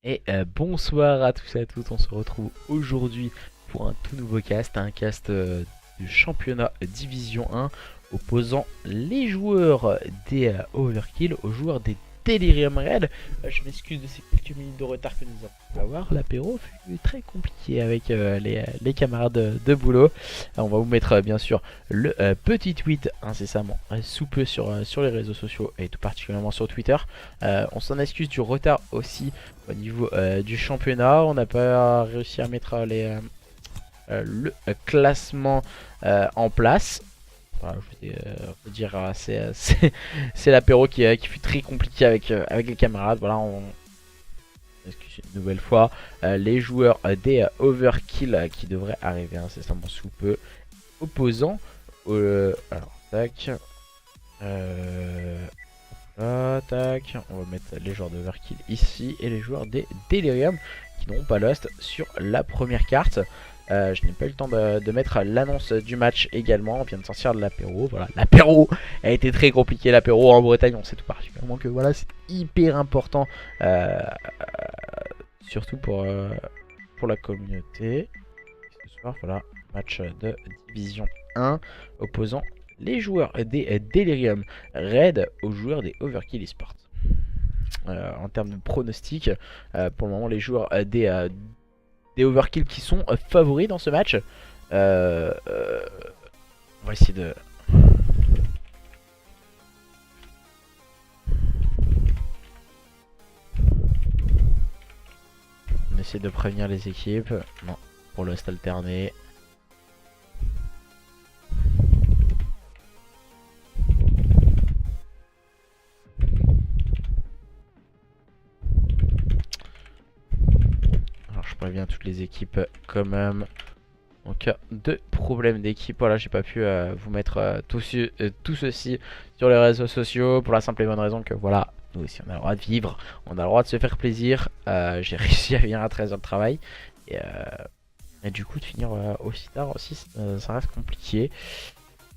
Et bonsoir à tous et à toutes, on se retrouve aujourd'hui pour un tout nouveau cast, un cast du championnat Division 1 opposant les joueurs des Overkill aux joueurs des Delirium Red. Je m'excuse de ces quelques minutes de retard que nous avons pu avoir. L'apéro fut très compliqué avec les camarades de boulot. On va vous mettre bien sûr le petit tweet incessamment sous peu sur les réseaux sociaux et tout particulièrement sur Twitter. On s'en excuse du retard aussi au niveau du championnat. On n'a pas réussi à mettre le classement en place. Voilà, je veux dire, c'est l'apéro qui fut très compliqué avec les camarades. Voilà, on excuse une nouvelle fois les joueurs des Overkill qui devraient arriver incessamment sous peu, opposant alors tac, tac, on va mettre les joueurs d'Overkill ici et les joueurs des Delirium qui n'auront pas Lost sur la première carte. Je n'ai pas eu le temps de mettre l'annonce du match également. On vient de sortir de l'apéro. Voilà, l'apéro a été très compliqué. L'apéro en Bretagne, on sait tout particulièrement que voilà, c'est hyper important, surtout pour la communauté. Ce soir, voilà, match de Division 1 opposant les joueurs des Delirium Red aux joueurs des Overkill Esports. En termes de pronostics, pour le moment, les joueurs des Overkill qui sont favoris dans ce match. On va essayer de... On essaie de prévenir les équipes. Non, pour le stade alterné. Je préviens toutes les équipes quand même. En cas de problème d'équipe, voilà, j'ai pas pu vous mettre tout ceci sur les réseaux sociaux pour la simple et bonne raison que voilà, nous aussi on a le droit de vivre, on a le droit de se faire plaisir. J'ai réussi à venir à 13h de travail et du coup de finir aussi tard aussi, ça reste compliqué.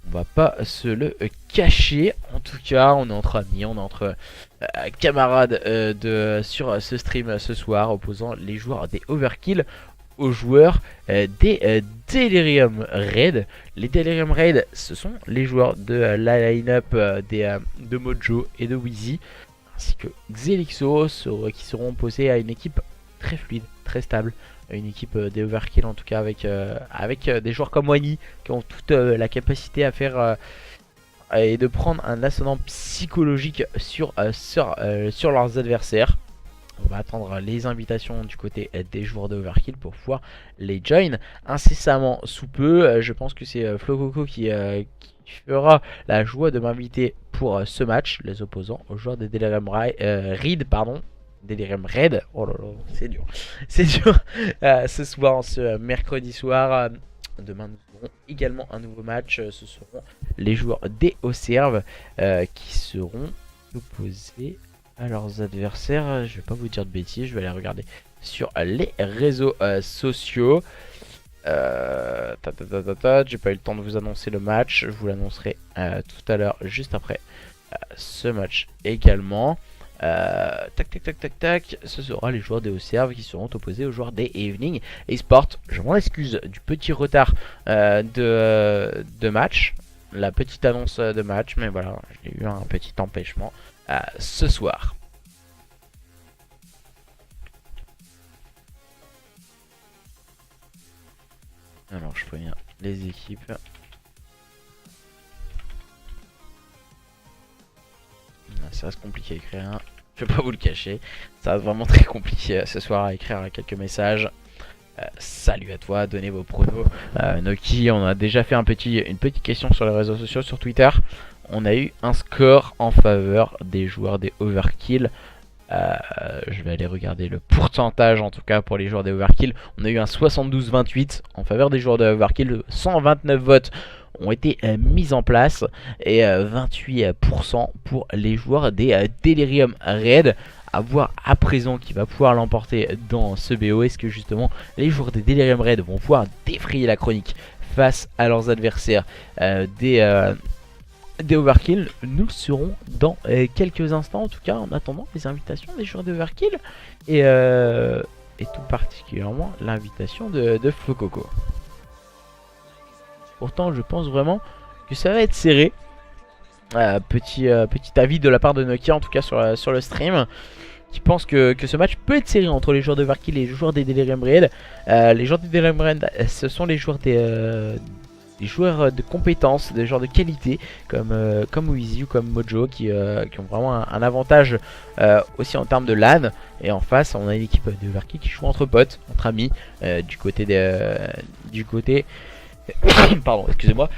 On va pas se le cacher. En tout cas, on est entre amis, on est entre camarades sur ce stream ce soir, opposant les joueurs des Overkill aux joueurs des Delirium Red. Les Delirium Red, ce sont les joueurs de la line-up de Mojo et de Wheezy, ainsi que Xelixo, qui seront opposés à une équipe très fluide, très stable. Une équipe des Overkill en tout cas avec des joueurs comme Wani qui ont toute la capacité à faire et de prendre un ascendant psychologique sur leurs adversaires. On va attendre les invitations du côté des joueurs de Overkill pour pouvoir les join incessamment sous peu. Je pense que c'est Flococo qui fera la joie de m'inviter pour ce match, les opposants aux joueurs des Delirium Red, pardon. Delirium Red, oh là là, c'est dur. C'est dur. Ce soir, ce mercredi soir, demain nous aurons également un nouveau match. Ce seront les joueurs des Auxerre qui seront opposés à leurs adversaires. Je vais pas vous dire de bêtises, je vais aller regarder sur les réseaux sociaux. J'ai pas eu le temps de vous annoncer le match, je vous l'annoncerai tout à l'heure, juste après ce match également. Tac, ce sera les joueurs des Auxerre qui seront opposés aux joueurs des Evening Esports. Je m'en excuse du petit retard de match, la petite annonce de match, mais voilà, j'ai eu un petit empêchement ce soir. Alors je préviens les équipes. Ça reste compliqué à écrire, hein. Je vais pas vous le cacher. Ça reste vraiment très compliqué ce soir à écrire quelques messages. Salut à toi, donnez vos pronos. Noki, on a déjà fait une petite question sur les réseaux sociaux, sur Twitter. On a eu un score en faveur des joueurs des Overkill. Je vais aller regarder le pourcentage en tout cas pour les joueurs des Overkill. On a eu un 72-28 en faveur des joueurs de Overkill. 129 votes ont été mis en place et 28% pour les joueurs des Delirium Red. À voir à présent qui va pouvoir l'emporter dans ce BO. Est-ce que justement les joueurs des Delirium Red vont pouvoir défrayer la chronique face à leurs adversaires des Overkill. Nous le serons dans quelques instants, en tout cas en attendant les invitations des joueurs d'Overkill et tout particulièrement l'invitation de Flococo. Pourtant je pense vraiment que ça va être serré. Petit avis de la part de Nokia en tout cas sur le stream, qui pense que ce match peut être serré entre les joueurs d'Overkill et les joueurs des Delirium Red. Les joueurs des Delirium Red, ce sont les joueurs des joueurs de compétences, des joueurs de qualité comme Wheezy ou comme Mojo qui ont vraiment un avantage aussi en termes de LAN. Et en face on a une équipe d'Overkill qui joue entre potes, entre amis, du côté pardon, excusez-moi.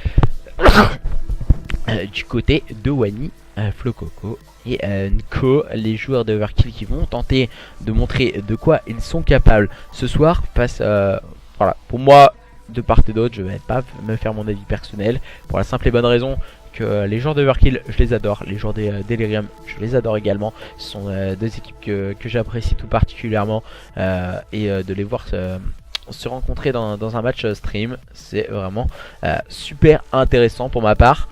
Du côté de Wani, Flococo et Nko, les joueurs de Overkill qui vont tenter de montrer de quoi ils sont capables ce soir face voilà, pour moi de part et d'autre je vais pas me faire mon avis personnel pour la simple et bonne raison que les joueurs de Overkill je les adore, les joueurs des Delirium je les adore également. Ce sont deux équipes que j'apprécie tout particulièrement et de les voir se rencontrer dans un match stream, c'est vraiment super intéressant pour ma part,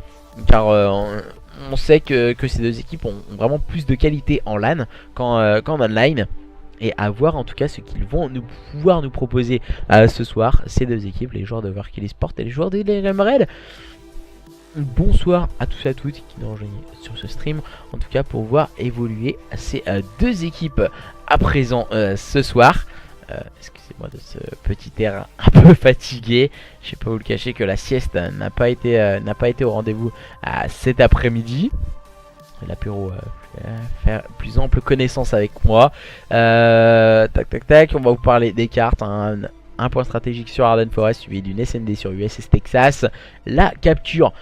car on sait que ces deux équipes ont vraiment plus de qualité en LAN qu'en online. Et à voir en tout cas ce qu'ils vont pouvoir nous proposer ce soir, ces deux équipes, les joueurs de Overkill Esports et les joueurs des Delirium Red. Bonsoir à tous et à toutes qui nous rejoignent sur ce stream, en tout cas pour voir évoluer ces deux équipes à présent ce soir. Excusez-moi de ce petit air un peu fatigué. Je sais pas vous le cacher que la sieste n'a pas été au rendez-vous cet après-midi. L'apéro faire plus ample connaissance avec moi. Tac, on va vous parler des cartes. Un point stratégique sur Arden Forest suivi d'une SND sur USS Texas. La capture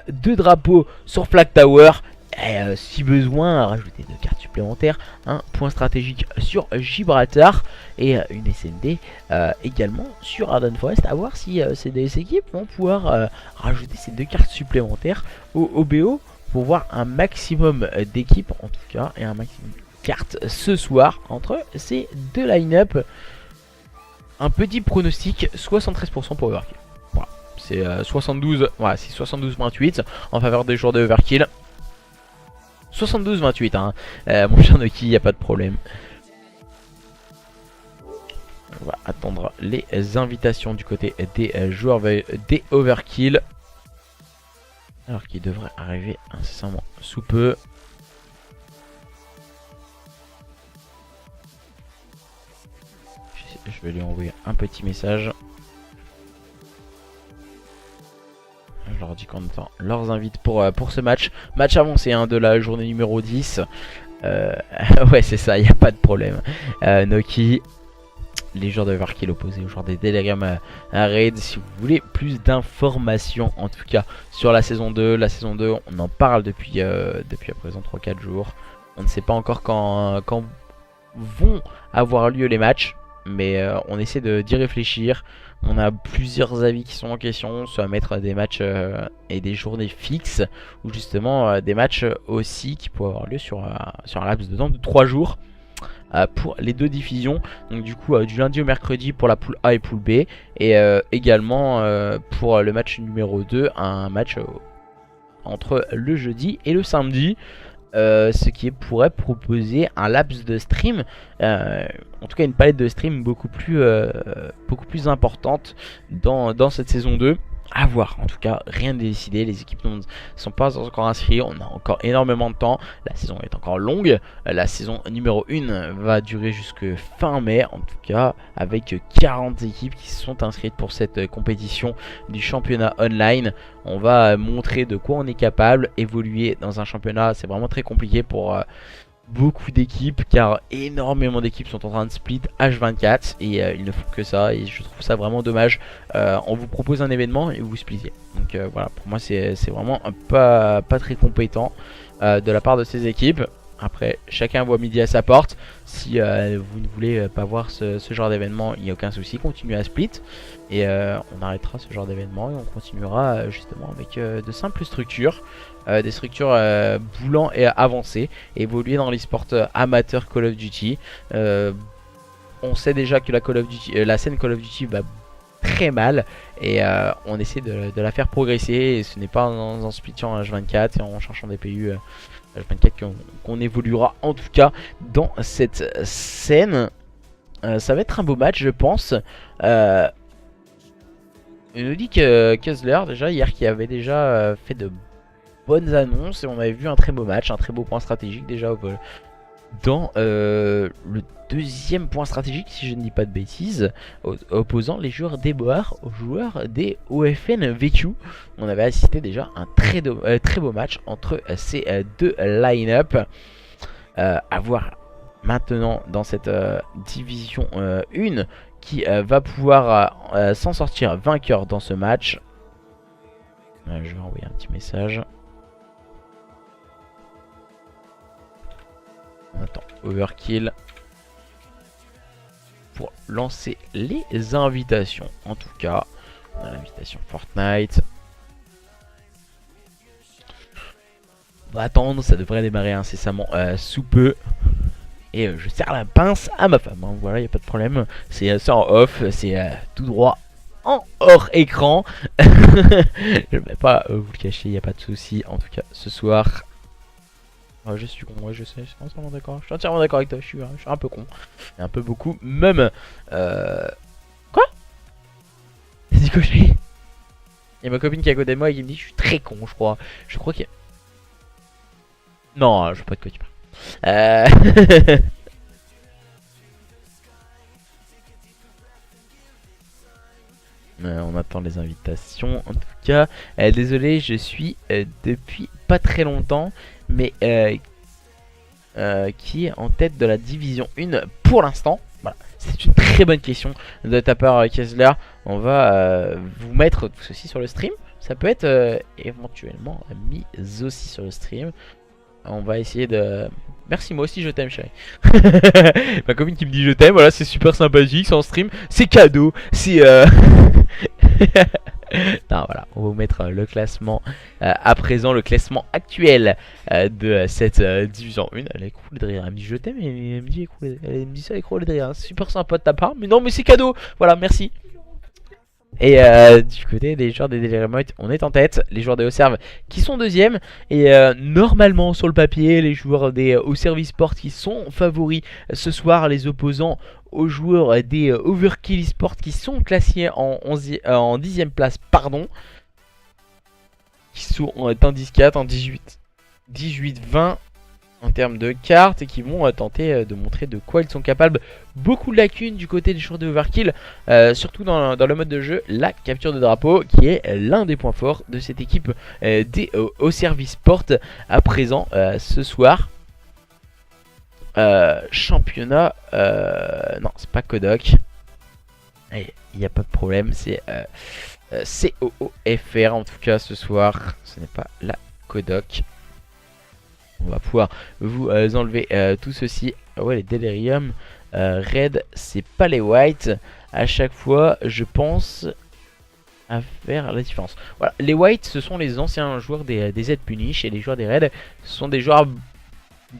de drapeaux sur Flag Tower. Et si besoin, rajouter 2 cartes supplémentaires, un point stratégique sur Gibraltar et une SND également sur Arden Forest. À voir si ces deux équipes vont pouvoir rajouter ces 2 cartes supplémentaires au OBO pour voir un maximum d'équipes en tout cas et un maximum de cartes ce soir entre ces deux line-up. Un petit pronostic 73% pour Overkill. Voilà, c'est 72, c'est 72-28 en faveur des joueurs de Overkill. 72-28 hein, mon cher Noki, il n'y a pas de problème. On va attendre les invitations du côté des joueurs des Overkill. Alors qui devrait arriver incessamment sous peu. Je vais lui envoyer un petit message. Je leur dis qu'en même temps leurs invite pour ce match. Match avancé hein, de la journée numéro 10. Ouais c'est ça, il n'y a pas de problème. Noki, les joueurs de Overkill opposés aux joueurs des Delirium Red. Si vous voulez plus d'informations en tout cas sur la saison 2. La saison 2 on en parle depuis à présent 3-4 jours. On ne sait pas encore quand vont avoir lieu les matchs. Mais on essaie d'y réfléchir. On a plusieurs avis qui sont en question, soit mettre des matchs et des journées fixes, ou justement des matchs aussi qui pourraient avoir lieu sur un laps de temps de 3 jours pour les deux divisions. Donc du coup du lundi au mercredi pour la poule A et poule B, et également pour le match numéro 2, un match entre le jeudi et le samedi. Ce qui pourrait proposer un laps de stream, en tout cas une palette de stream beaucoup plus importante dans cette saison 2. À voir, en tout cas rien n'est décidé, les équipes ne sont pas encore inscrites, on a encore énormément de temps, la saison est encore longue, la saison numéro 1 va durer jusque fin mai en tout cas, avec 40 équipes qui sont inscrites pour cette compétition du championnat online. On va montrer de quoi on est capable, évoluer dans un championnat c'est vraiment très compliqué pour beaucoup d'équipes, car énormément d'équipes sont en train de split H24 et ils ne font que ça, et je trouve ça vraiment dommage. On vous propose un événement et vous splittez, donc voilà, pour moi c'est vraiment pas très compétent de la part de ces équipes. Après chacun voit midi à sa porte. Si vous ne voulez pas voir ce genre d'événement, il n'y a aucun souci, continuez à split et on arrêtera ce genre d'événement et on continuera justement avec de simples structures, des structures boulant et avancées, évoluer dans les sports amateurs Call of Duty. On sait déjà que la scène Call of Duty va très mal. Et on essaie de la faire progresser. Et ce n'est pas en splittant H24 et en cherchant des PU H24 qu'on évoluera en tout cas dans cette scène. Ça va être un beau match je pense. Il nous dit que Kessler déjà hier qui avait déjà fait de bonnes annonces et on avait vu un très beau match, un très beau point stratégique déjà dans le deuxième point stratégique si je ne dis pas de bêtises, opposant les joueurs des Boar aux joueurs des OFN VQ. On avait assisté déjà à un très beau match entre ces deux line-up. À voir maintenant dans cette division 1 qui va pouvoir s'en sortir vainqueur dans ce match. Je vais envoyer un petit message. On attend Overkill pour lancer les invitations. En tout cas, on a l'invitation Fortnite. On va attendre, ça devrait démarrer incessamment sous peu. Et je serre la pince à ma femme, hein. Voilà, il n'y a pas de problème. C'est en off, c'est tout droit en hors écran. Je ne vais pas vous le cacher, il n'y a pas de souci. En tout cas, ce soir, je suis con, ouais, je sais, je suis entièrement d'accord. Je suis entièrement d'accord avec toi, je suis un peu con. Et un peu beaucoup, même. Quoi? T'as dit quoi? Il y a ma copine qui est à côté de moi et qui me dit que je suis très con, je crois. Je crois qu'il y a... Non, je sais pas de quoi tu parles. On attend les invitations. En tout cas, désolé, je suis depuis pas très longtemps, mais qui est en tête de la division 1 pour l'instant. Voilà, c'est une très bonne question de ta part, Kessler. On va vous mettre tout ceci sur le stream. Ça peut être éventuellement mis aussi sur le stream. On va essayer de... Merci, moi aussi je t'aime chérie. Ma copine qui me dit je t'aime, voilà, c'est super sympathique, c'est en stream, c'est cadeau, c'est... Non, voilà, on va vous mettre le classement à présent, le classement actuel de cette division 1. Elle est écroulée de rire, elle me dit je t'aime, et elle me dit ça, écroulée de rire, c'est super sympa de ta part, mais non mais c'est cadeau, voilà, merci. Et du côté des joueurs des Daily Remote, on est en tête. Les joueurs des Oserve qui sont deuxième. Et normalement sur le papier, les joueurs des Oserve Sport qui sont favoris ce soir, les opposants aux joueurs des Overkill Sport qui sont classés en 10ème place, pardon. Qui sont en 10-4, en 18-20 en termes de cartes et qui vont tenter de montrer de quoi ils sont capables. Beaucoup de lacunes du côté des joueurs de Overkill, surtout dans le mode de jeu, la capture de drapeau qui est l'un des points forts de cette équipe des Oserve Sport à présent ce soir. Championnat, non c'est pas Kodok, il n'y a pas de problème, c'est COOFR en tout cas ce soir, ce n'est pas la Kodok. On va pouvoir vous enlever tout ceci. Ouais, les Delirium Red, c'est pas les White. À chaque fois, je pense à faire la différence. Voilà, les White, ce sont les anciens joueurs des Z-Punish. Et les joueurs des Red, ce sont des joueurs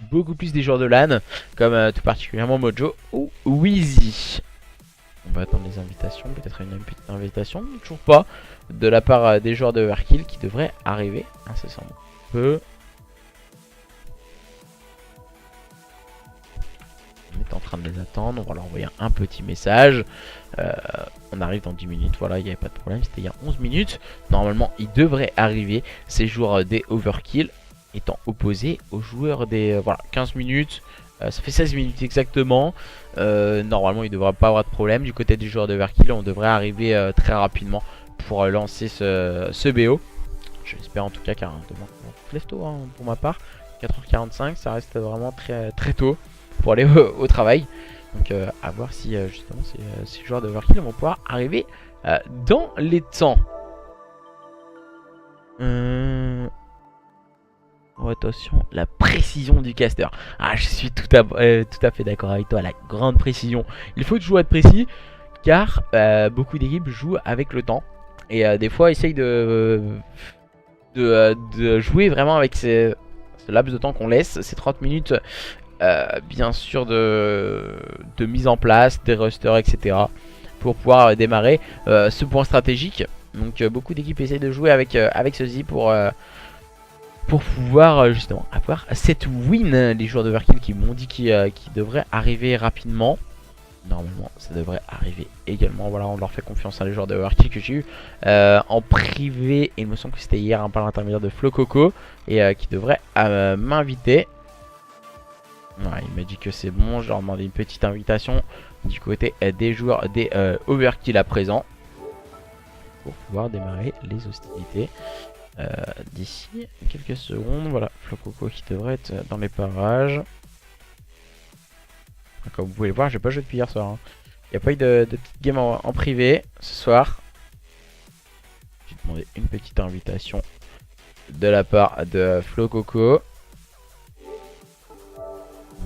beaucoup plus des joueurs de LAN, comme tout particulièrement Mojo ou Wheezy. On va attendre les invitations, peut-être une petite invitation, toujours pas, de la part des joueurs de Overkill qui devraient arriver incessamment peu. On est en train de les attendre, on va leur envoyer un petit message. On arrive dans 10 minutes, voilà, il n'y avait pas de problème, c'était il y a 11 minutes. Normalement, ils devraient arriver, ces joueurs des Overkill étant opposés aux joueurs des... voilà, 15 minutes, ça fait 16 minutes exactement. Normalement, il ne devrait pas avoir de problème. Du côté des joueurs d'Overkill, on devrait arriver très rapidement pour lancer ce BO. J'espère en tout cas, car demain, on se lève tôt hein, pour ma part. 4h45, ça reste vraiment très tôt pour aller au travail. Donc à voir si justement ces joueurs d'Overkill vont pouvoir arriver dans les temps. Oh, attention, la précision du caster. Ah, je suis tout à fait d'accord avec toi, la grande précision. Il faut toujours être précis, car beaucoup d'équipes jouent avec le temps. Et des fois essayent de jouer vraiment avec ce laps de temps qu'on laisse, ces 30 minutes bien sûr de mise en place, des rosters, etc. pour pouvoir démarrer ce point stratégique. Donc beaucoup d'équipes essayent de jouer avec, avec ceci pour pouvoir justement avoir cette win. Les joueurs d'Overkill qui m'ont dit qui devrait arriver rapidement. Normalement ça devrait arriver également. Voilà, on leur fait confiance, hein, les joueurs d'Overkill que j'ai eu en privé. Et il me semble que c'était hier, hein, par l'intermédiaire de Flo Coco. Et qui devrait m'inviter. Ouais, il m'a dit que c'est bon. Je leur ai demandé une petite invitation du côté des joueurs des Overkill à présent pour pouvoir démarrer les hostilités d'ici quelques secondes. Voilà, Flo Coco qui devrait être dans les parages. Comme vous pouvez le voir, j'ai pas joué depuis hier soir, hein. Il n'y a pas eu de petite game en privé ce soir. J'ai demandé une petite invitation de la part de Flo Coco.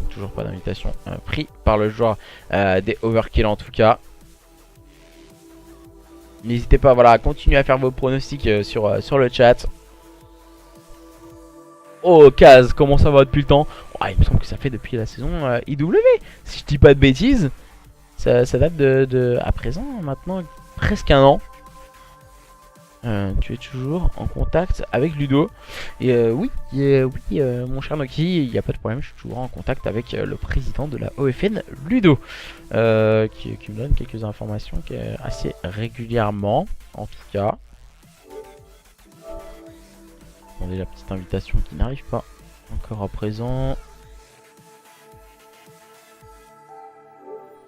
Toujours pas d'invitation pris par le joueur des Overkill en tout cas. N'hésitez pas, voilà, à continuer à faire vos pronostics sur le chat. Oh Kaz, comment ça va depuis le temps? Il me semble que ça fait depuis la saison IW, si je dis pas de bêtises. Ça date de à présent maintenant presque un an. Tu es toujours en contact avec Ludo. Et oui, mon cher Noki, il n'y a pas de problème, je suis toujours en contact avec le président de la OFN, Ludo, qui me donne quelques informations assez régulièrement, en tout cas. Attendez, la petite invitation qui n'arrive pas encore à présent.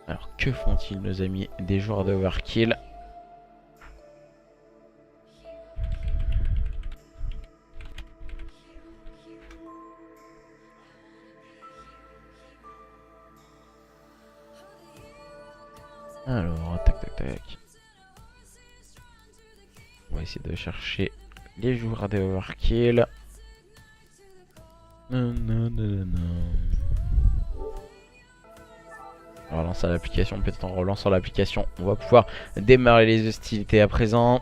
Alors, que font-ils, nos amis des joueurs d'Overkill? Alors, tac tac tac. On va essayer de chercher les joueurs des Overkill. Non. On va lancer l'application, peut-être en relançant l'application, on va pouvoir démarrer les hostilités à présent.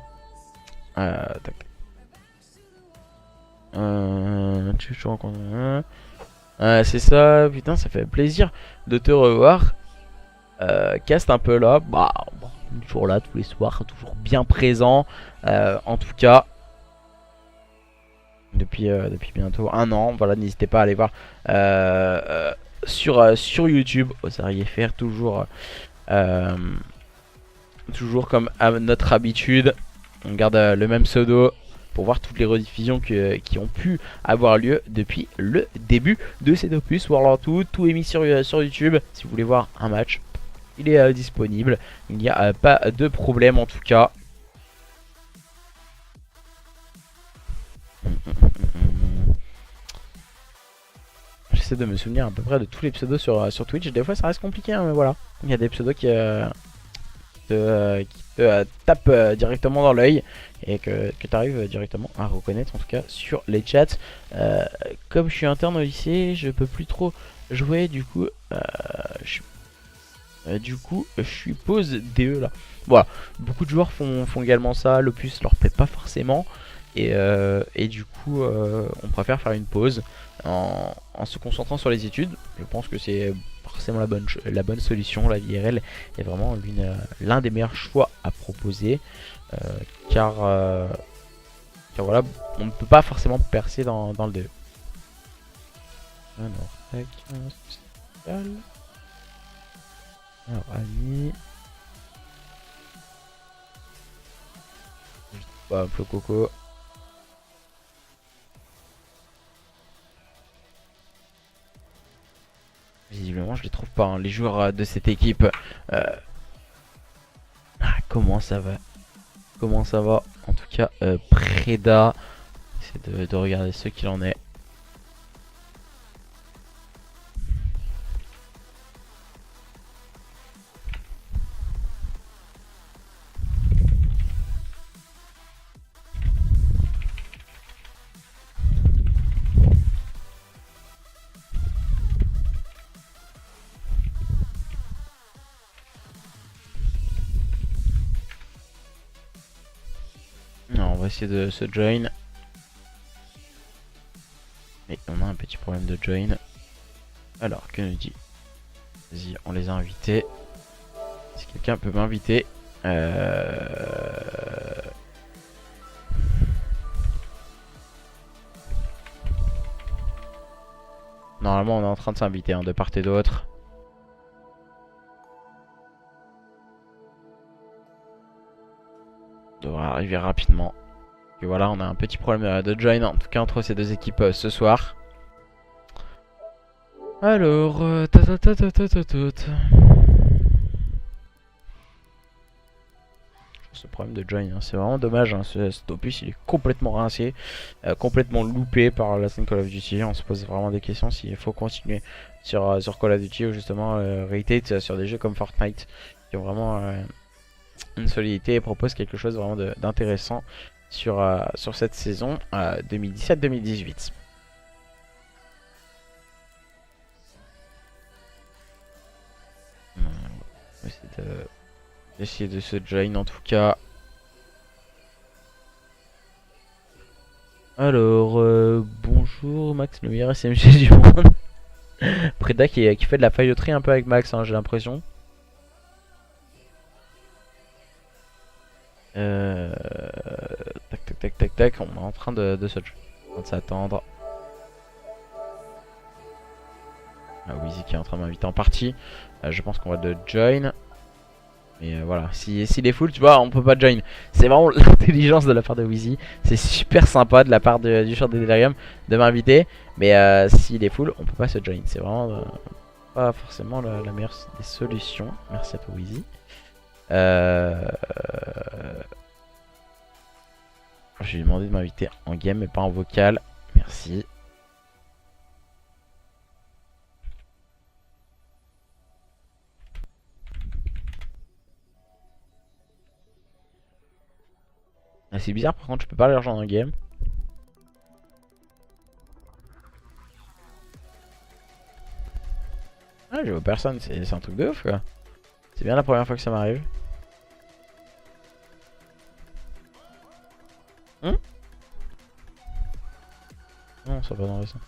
Tac. C'est ça, putain, ça fait plaisir de te revoir. Cast un peu là, toujours là tous les soirs, toujours bien présent, en tout cas depuis bientôt un an. Voilà, n'hésitez pas à aller voir sur YouTube OsariFR, toujours comme à notre habitude, on garde le même pseudo pour voir toutes les rediffusions qui ont pu avoir lieu depuis le début de cet opus Warlord 2. Tout est mis sur YouTube. Si vous voulez voir un match, il est disponible. Il n'y a pas de problème en tout cas. J'essaie de me souvenir à peu près de tous les pseudos sur Twitch. Des fois ça reste compliqué, hein, mais voilà. Il y a des pseudos qui te tapent directement dans l'œil et que tu arrives directement à reconnaître, en tout cas sur les chats. Comme je suis interne au lycée, je peux plus trop jouer, du coup je suis pause DE là. Voilà, beaucoup de joueurs font également ça. L'opus leur plaît pas forcément et du coup on préfère faire une pause en se concentrant sur les études. Je pense que c'est forcément la bonne solution. La VRL est vraiment l'un des meilleurs choix à proposer car voilà, on ne peut pas forcément percer dans le DE. Alors, tac, spécial. Alors, ami. Flo Coco. Visiblement, je les trouve pas, hein, les joueurs de cette équipe. Comment ça va? Comment ça va? En tout cas, Preda. J'essaie de regarder ce qu'il en est. Non, on va essayer de se join. Et on a un petit problème de join. Alors, que nous dit? Vas-y, on les a invités. Si quelqu'un peut m'inviter. Normalement, on est en train de s'inviter de part et d'autre. On devrait arriver rapidement. Et voilà, on a un petit problème de join en tout cas entre ces deux équipes ce soir. Alors, ce problème de join, c'est vraiment dommage. Cet opus il est complètement rincé, complètement loupé par la scène Call of Duty. On se pose vraiment des questions s'il faut continuer sur Call of Duty ou justement Rated sur des jeux comme Fortnite qui ont vraiment une solidité et proposent quelque chose vraiment d'intéressant sur cette saison 2017-2018. On va essayer de se join en tout cas. Alors, bonjour Max, le meilleur SMG du monde. Preda qui fait de la failloterie un peu avec Max, j'ai l'impression. Tac tac tac tac tac, on est en train de s'attendre. Ah, Wheezy qui est en train de m'inviter en partie. Je pense qu'on va de join. Mais voilà, s'il est full, tu vois, on peut pas join. C'est vraiment l'intelligence de la part de Wheezy. C'est super sympa de la part du joueur de Delirium de m'inviter. Mais s'il est full, on peut pas se join. C'est vraiment pas forcément la meilleure des solutions. Merci à toi Wheezy. Je lui ai demandé de m'inviter en game mais pas en vocal. Merci. Ah, c'est bizarre par contre, je peux pas les rejoindre en game. Ah, je vois personne, c'est un truc de ouf quoi. C'est bien la première fois que ça m'arrive. Non, ça va dans le sens.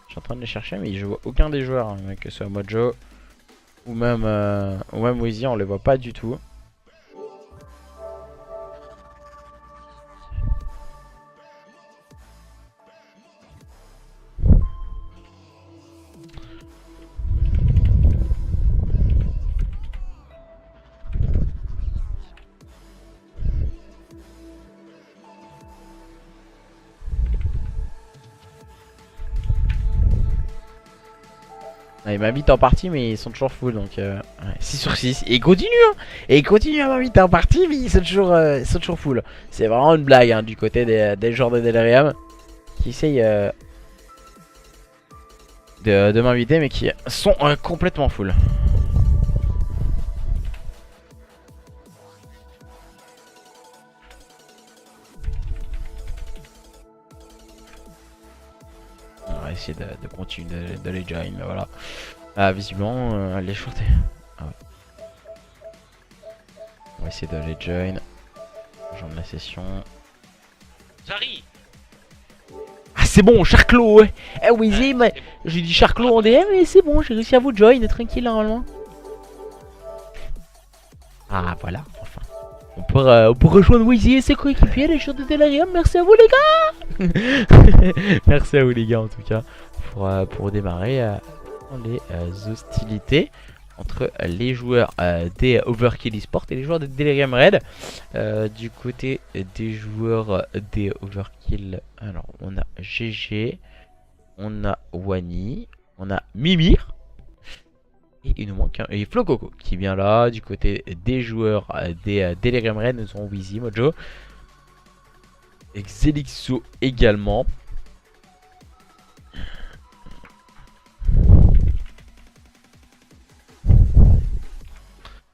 Je suis en train de les chercher, mais je vois aucun des joueurs, que ce soit Mojo ou même Wheezy, on les voit pas du tout. Ah, ils m'invitent en partie mais ils sont toujours full donc 6 sur 6 et ils continuent et ils continuent à m'inviter en partie mais ils sont toujours full. C'est vraiment une blague du côté des joueurs de Delirium qui essayent de m'inviter mais qui sont complètement full. On va essayer de continuer de les join mais voilà. Ah, visiblement les joueurs des... Ah ouais. On va essayer de les join. Rejoindre la session. J'arrive. Ah c'est bon, Charclo ouais. Eh Wheezy, mais j'ai dit Charclo en DM mais c'est bon, j'ai réussi à vous join, tranquille normalement. Ah voilà, enfin. On peut rejoindre Wheezy et ses coéquipiers, les joueurs de Delirium. Merci à vous les gars. Merci à vous les gars en tout cas pour démarrer les hostilités entre les joueurs des Overkill eSport et les joueurs de Delirium Red. Du côté des joueurs des Overkill, alors on a GG, on a Wani, on a Mimir. Et il nous manque et Flococo qui vient là. Du côté des joueurs des Delirium Red, nous avons Wheezy, Mojo, Xelixo également.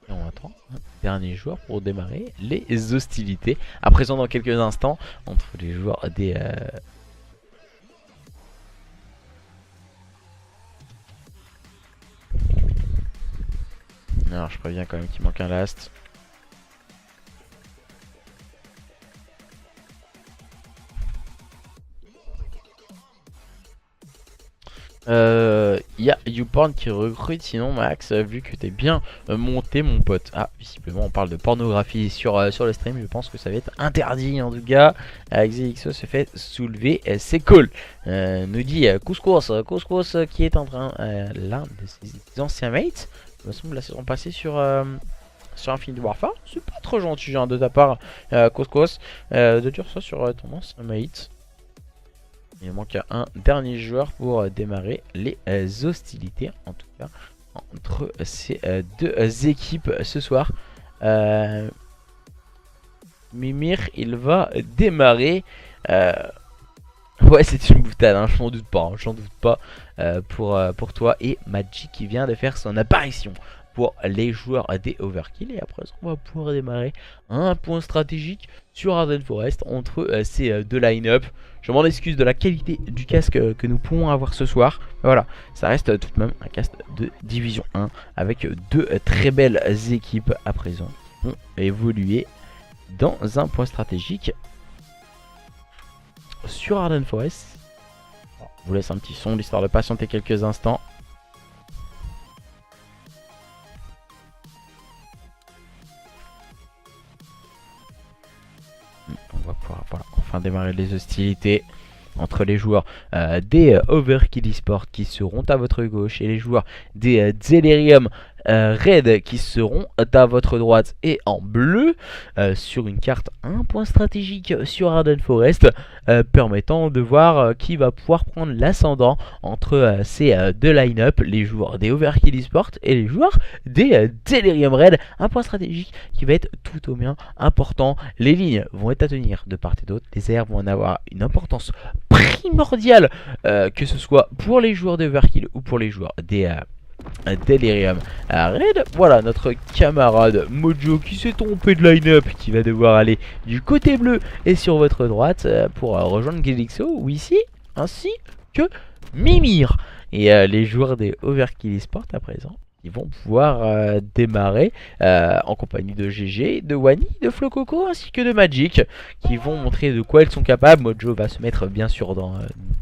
Et on attend un dernier joueur pour démarrer les hostilités. À présent, dans quelques instants, entre les joueurs des... Alors je préviens quand même qu'il manque un last. Il y a YouPorn qui recrute, sinon Max, vu que t'es bien monté mon pote. Ah, visiblement on parle de pornographie sur le stream, je pense que ça va être interdit en tout cas. XXO se fait soulever, c'est cool. Nous dit Couscous qui est en train, l'un de ses anciens mates, il me semble la saison passée sur Infinity Warfare. C'est pas trop gentil hein, de ta part, Couscous, de dire ça sur ton ancien mate. Il manque un dernier joueur pour démarrer les hostilités, en tout cas entre ces deux équipes ce soir. Mimir, il va démarrer. Ouais, c'est une boutade, hein, je m'en doute pas, hein, j'en doute pas pour toi. Et Magic qui vient de faire son apparition pour les joueurs des Overkill. Et après on va pouvoir démarrer un point stratégique sur Arden Forest entre ces deux line-up. Je m'en excuse de la qualité du casque que nous pouvons avoir ce soir. Voilà, ça reste tout de même un casque de Division 1 avec deux très belles équipes à présent qui vont évoluer dans un point stratégique sur Arden Forest. Bon, je vous laisse un petit son l'histoire de patienter quelques instants. On va pouvoir enfin démarrer les hostilités entre les joueurs des Overkill Esports qui seront à votre gauche et les joueurs des Delirium Red qui seront à votre droite et en bleu sur une carte un point stratégique sur Arden Forest permettant de voir qui va pouvoir prendre l'ascendant entre ces deux line-up, les joueurs des Overkill Esports et les joueurs des Delirium Red. Un point stratégique qui va être tout au bien important. Les lignes vont être à tenir de part et d'autre, les airs vont en avoir une importance primordiale que ce soit pour les joueurs des Overkill ou pour les joueurs des Delirium Red. Voilà notre camarade Mojo qui s'est trompé de line-up, qui va devoir aller du côté bleu et sur votre droite pour rejoindre Gelixo ou ici, ainsi que Mimir. Et les joueurs des Overkill Esports à présent, ils vont pouvoir démarrer en compagnie de GG, de Wani, de Flococo ainsi que de Magic qui vont montrer de quoi ils sont capables. Mojo va se mettre bien sûr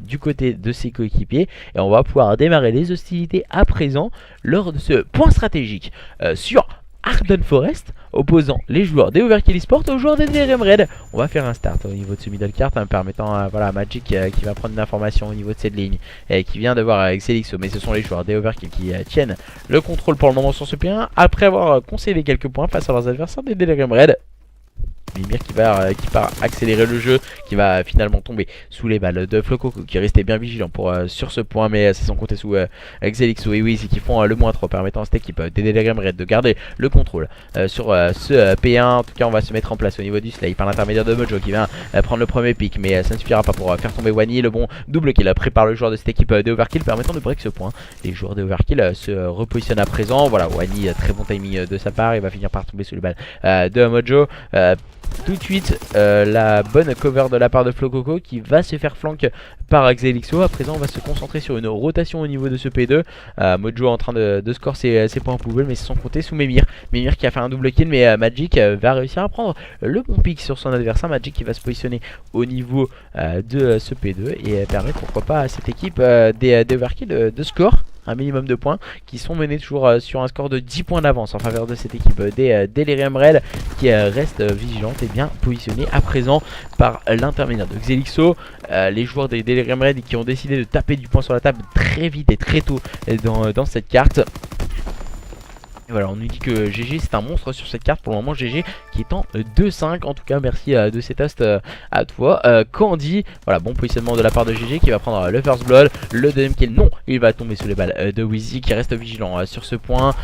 du côté de ses coéquipiers et on va pouvoir démarrer les hostilités à présent lors de ce point stratégique sur Arden Forest, opposant les joueurs des Overkill Esports aux joueurs des DRM Red. On va faire un start au niveau de ce middle cart, permettant voilà, Magic qui va prendre une information au niveau de cette ligne et qui vient de voir avec Celixo. Mais ce sont les joueurs des Overkill qui tiennent le contrôle pour le moment sur ce P1 après avoir concédé quelques points face à leurs adversaires des DRM Red. Mimir qui part accélérer le jeu, qui va finalement tomber sous les balles de Flococo qui restait bien vigilant sur ce point, mais c'est sans compter sous Xelixo et Wiz qui font le -3, permettant à cette équipe des Delirium Red de garder le contrôle sur ce P1. En tout cas on va se mettre en place au niveau du slay par l'intermédiaire de Mojo qui vient prendre le premier pick, mais ça ne suffira pas pour faire tomber Wani. Le bon double qu'il a prépare le joueur de cette équipe des Overkill permettant de break ce point. Les joueurs des Overkill se repositionnent à présent. Voilà, Wani, très bon timing de sa part, il va finir par tomber sous les balles de Mojo. Tout de suite la bonne cover de la part de Flococo qui va se faire flank par Xelixo. À présent on va se concentrer sur une rotation au niveau de ce P2. Mojo en train de score ses points en poubelle, mais sans compter sous Mimir qui a fait un double kill, mais Magic va réussir à prendre le bon pick sur son adversaire. Magic qui va se positionner au niveau de ce P2 et permettre pourquoi pas à cette équipe des Overkill de score un minimum de points, qui sont menés toujours sur un score de 10 points d'avance en faveur de cette équipe des Delirium Red qui reste vigilante et bien positionnée à présent par l'intermédiaire de Xelixo. Les joueurs des Delirium Red qui ont décidé de taper du poing sur la table très vite et très tôt dans cette carte. Et voilà, on nous dit que GG c'est un monstre sur cette carte pour le moment. GG qui est en 2-5. En tout cas merci de cet host à toi Candy. Voilà, bon positionnement de la part de GG qui va prendre le first blood. Le deuxième kill, non, il va tomber sous les balles de Wheezy qui reste vigilant sur ce point,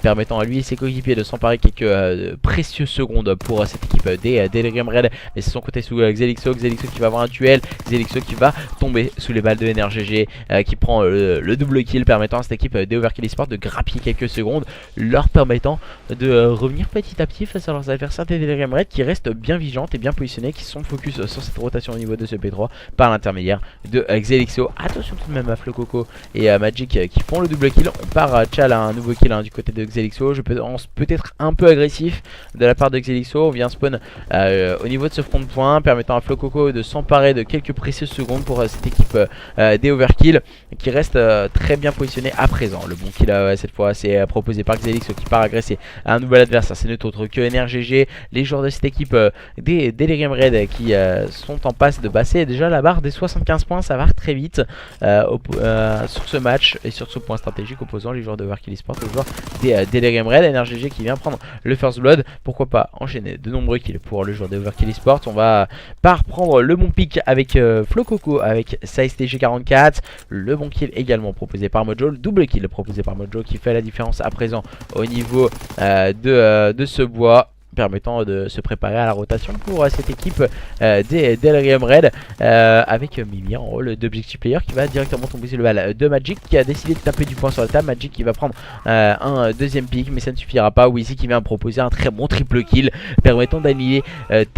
permettant à lui et ses coéquipiers de s'emparer quelques précieuses secondes pour cette équipe des Delirium Red. Mais c'est son côté sous Xelixo qui va avoir un duel. Xelixo qui va tomber sous les balles de NRGG qui prend le double kill, permettant à cette équipe des Overkill Esports de grappiller quelques secondes. leur permettant de revenir petit à petit face à leurs adversaires des Delirium Red qui restent bien vigilantes et bien positionnées, qui sont focus sur cette rotation au niveau de ce P3 par l'intermédiaire de Xelixo. Attention tout de même à Flococo et Magic qui font le double kill. On part Chal à un nouveau kill du côté de Xelixo. Je pense peut-être un peu agressif de la part de Xelixo. On vient spawn au niveau de ce front de point, permettant à Flococo de s'emparer de quelques précieuses secondes pour cette équipe des overkill qui reste très bien positionné à présent. Le bon kill cette fois c'est proposé par Xelixo qui part agresser un nouvel adversaire. C'est notre autre que NRGG. Les joueurs de cette équipe des Delirium Red qui sont en passe de passer déjà la barre des 75 points. Ça va très vite sur ce match et sur ce point stratégique, opposant les joueurs de Overkill Esports aux joueurs des Delirium Red. NRGG qui vient prendre le first blood. Pourquoi pas enchaîner de nombreux kills pour le joueur de Overkill Esports. On va pas reprendre le bon pick avec Flococo avec sa STG44. Le bon kill également proposé par Mojo. Le double kill proposé par Mojo qui fait la différence à présent au niveau de ce bois, permettant de se préparer à la rotation pour cette équipe des Delirium Red avec Mimi en rôle d'objectif player qui va directement tomber sur le bal de Magic qui a décidé de taper du poing sur la table. Magic qui va prendre un deuxième pick, mais ça ne suffira pas. Wheezy qui vient proposer un très bon triple kill permettant d'annuler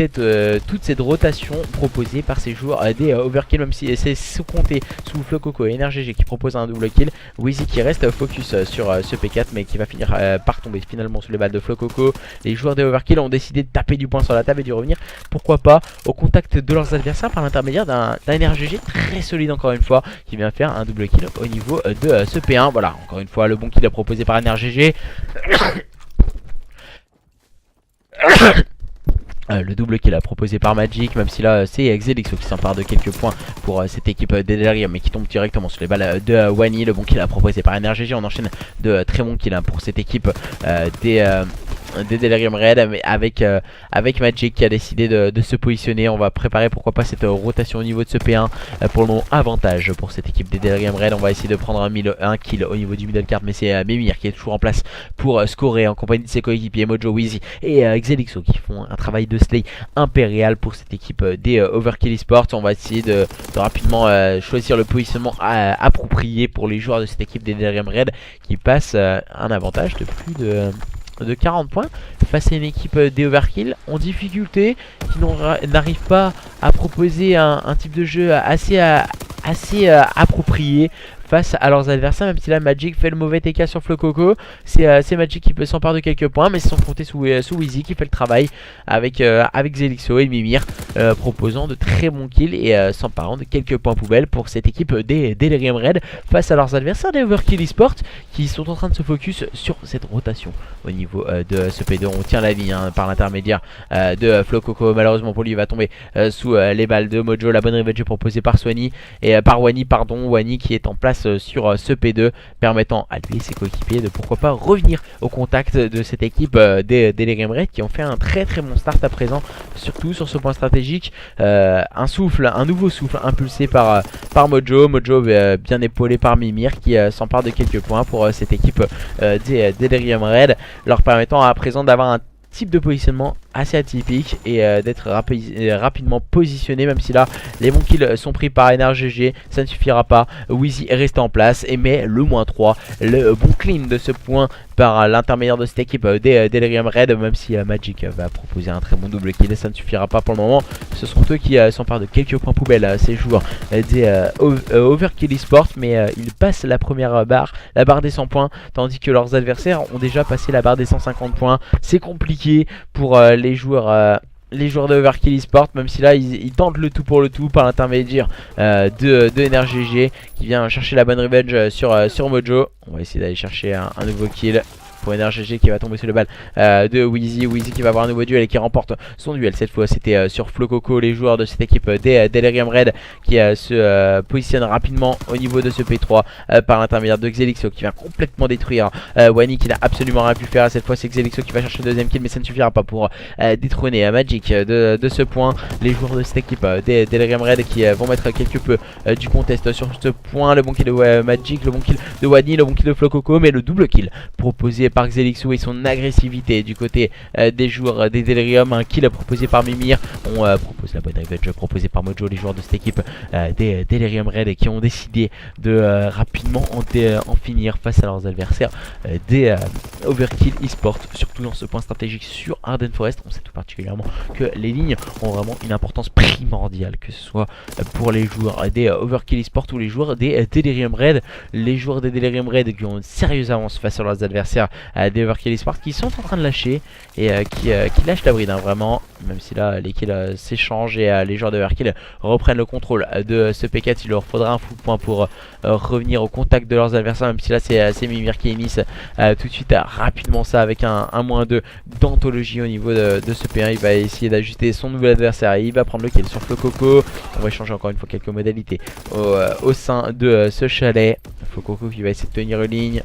toute cette rotation proposée par ces joueurs des Overkill, même si c'est sous compté sous Flococo et NRGG qui propose un double kill. Wheezy qui reste focus sur ce P4 mais qui va finir par tomber finalement sous le bal de Flococo. Les joueurs des Overkill ont décidé de taper du poing sur la table et de revenir, pourquoi pas, au contact de leurs adversaires par l'intermédiaire d'un NRGG très solide encore une fois, qui vient faire un double kill au niveau de ce P1. Voilà, encore une fois le bon kill proposé par NRGG. Le double kill proposé par Magic, même si là c'est Xelixo qui s'empare de quelques points pour cette équipe des Delirium, mais qui tombe directement sur les balles de Wani. Le bon kill proposé par NRGG. On enchaîne de très bons kills pour cette équipe des Delirium Red avec Magic qui a décidé de se positionner. On va préparer pourquoi pas cette rotation au niveau de ce P1. Pour le moment, avantage pour cette équipe des Delirium Red. On va essayer de prendre un kill au niveau du middle card, mais c'est Mimir qui est toujours en place pour scorer en compagnie de ses coéquipiers Mojo, Wheezy et Xelixo qui font un travail de slay impérial pour cette équipe des Overkill Esports. On va essayer de rapidement choisir le positionnement approprié pour les joueurs de cette équipe des Delirium Red qui passe un avantage de plus de 40 points face à une équipe des Overkill en difficulté, qui n'arrive pas à proposer un type de jeu assez approprié face à leurs adversaires. Même si là Magic fait le mauvais TK sur Flococo, c'est Magic qui peut s'emparer de quelques points, mais sans compter sous Wheezy qui fait le travail avec Xelixo et Mimir, proposant de très bons kills et s'emparant de quelques points poubelles pour cette équipe des Delirium Red face à leurs adversaires des Overkill Esports qui sont en train de se focus sur cette rotation au niveau de ce P2. On tient la ligne par l'intermédiaire de Flococo. Malheureusement pour lui, il va tomber sous les balles de Mojo. La bonne revenge est proposée par Wani, Wani qui est en place sur ce P2, permettant à lui et ses coéquipiers de pourquoi pas revenir au contact de cette équipe des Delirium Red qui ont fait un très bon start à présent, surtout sur ce point stratégique. Un nouveau souffle impulsé par Mojo bien épaulé par Mimir qui s'empare de quelques points pour cette équipe des Delirium Red, leur permettant à présent d'avoir un type de positionnement assez atypique et d'être rapidement positionné, même si là les bons kills sont pris par NRGG, ça ne suffira pas. Wheezy est resté en place et met le -3, le bon clean de ce point par l'intermédiaire de cette équipe des Delirium Red, même si Magic va proposer un très bon double kill, ça ne suffira pas pour le moment. Ce sont eux qui s'emparent de quelques points poubelles, ces joueurs des Overkill Esports, mais ils passent la première barre, la barre des 100 points, tandis que leurs adversaires ont déjà passé la barre des 150 points. C'est compliqué pour les joueurs de Overkill Esports, même si là ils tentent le tout pour le tout par l'intermédiaire de NRGG qui vient chercher la bonne revenge sur Mojo. On va essayer d'aller chercher un nouveau kill pour NRGG qui va tomber sur le bal de Wheezy qui va avoir un nouveau duel et qui remporte son duel. Cette fois c'était sur Flococo, les joueurs de cette équipe des Delirium Red qui se positionnent rapidement au niveau de ce P3 par l'intermédiaire de Xelixo qui vient complètement détruire Wani qui n'a absolument rien pu faire. Cette fois c'est Xelixo qui va chercher le deuxième kill, mais ça ne suffira pas pour détrôner Magic de ce point. Les joueurs de cette équipe des Delirium Red qui vont mettre quelque peu du contest sur ce point. Le bon kill de Magic, le bon kill de Wani, le bon kill de Flococo, mais le double kill proposé par Xelixo et son agressivité. Du côté des joueurs des Delirium, un kill proposé par Mimir. On propose la bonne revenge proposée par Mojo, les joueurs de cette équipe des Delirium Red, qui ont décidé de rapidement en finir face à leurs adversaires des Overkill eSport, surtout dans ce point stratégique sur Arden Forest. On sait tout particulièrement que les lignes ont vraiment une importance primordiale, que ce soit pour les joueurs des Overkill eSport ou les joueurs des Delirium Red. Les joueurs des Delirium Red qui ont une sérieuse avance face à leurs adversaires des Overkill eSport, qui sont en train de lâcher et qui lâchent la bride, hein, vraiment, même si là les kills s'échangent et les joueurs de Overkill reprennent le contrôle de ce P4. Il leur faudra un full point pour revenir au contact de leurs adversaires, même si là c'est Mimir qui initie tout de suite rapidement ça avec un -2 d'anthologie au niveau de ce P1. Il va essayer d'ajuster son nouvel adversaire, il va prendre le kill sur Flococo. On va échanger encore une fois quelques modalités au sein de ce chalet. Flococo qui va essayer de tenir une ligne.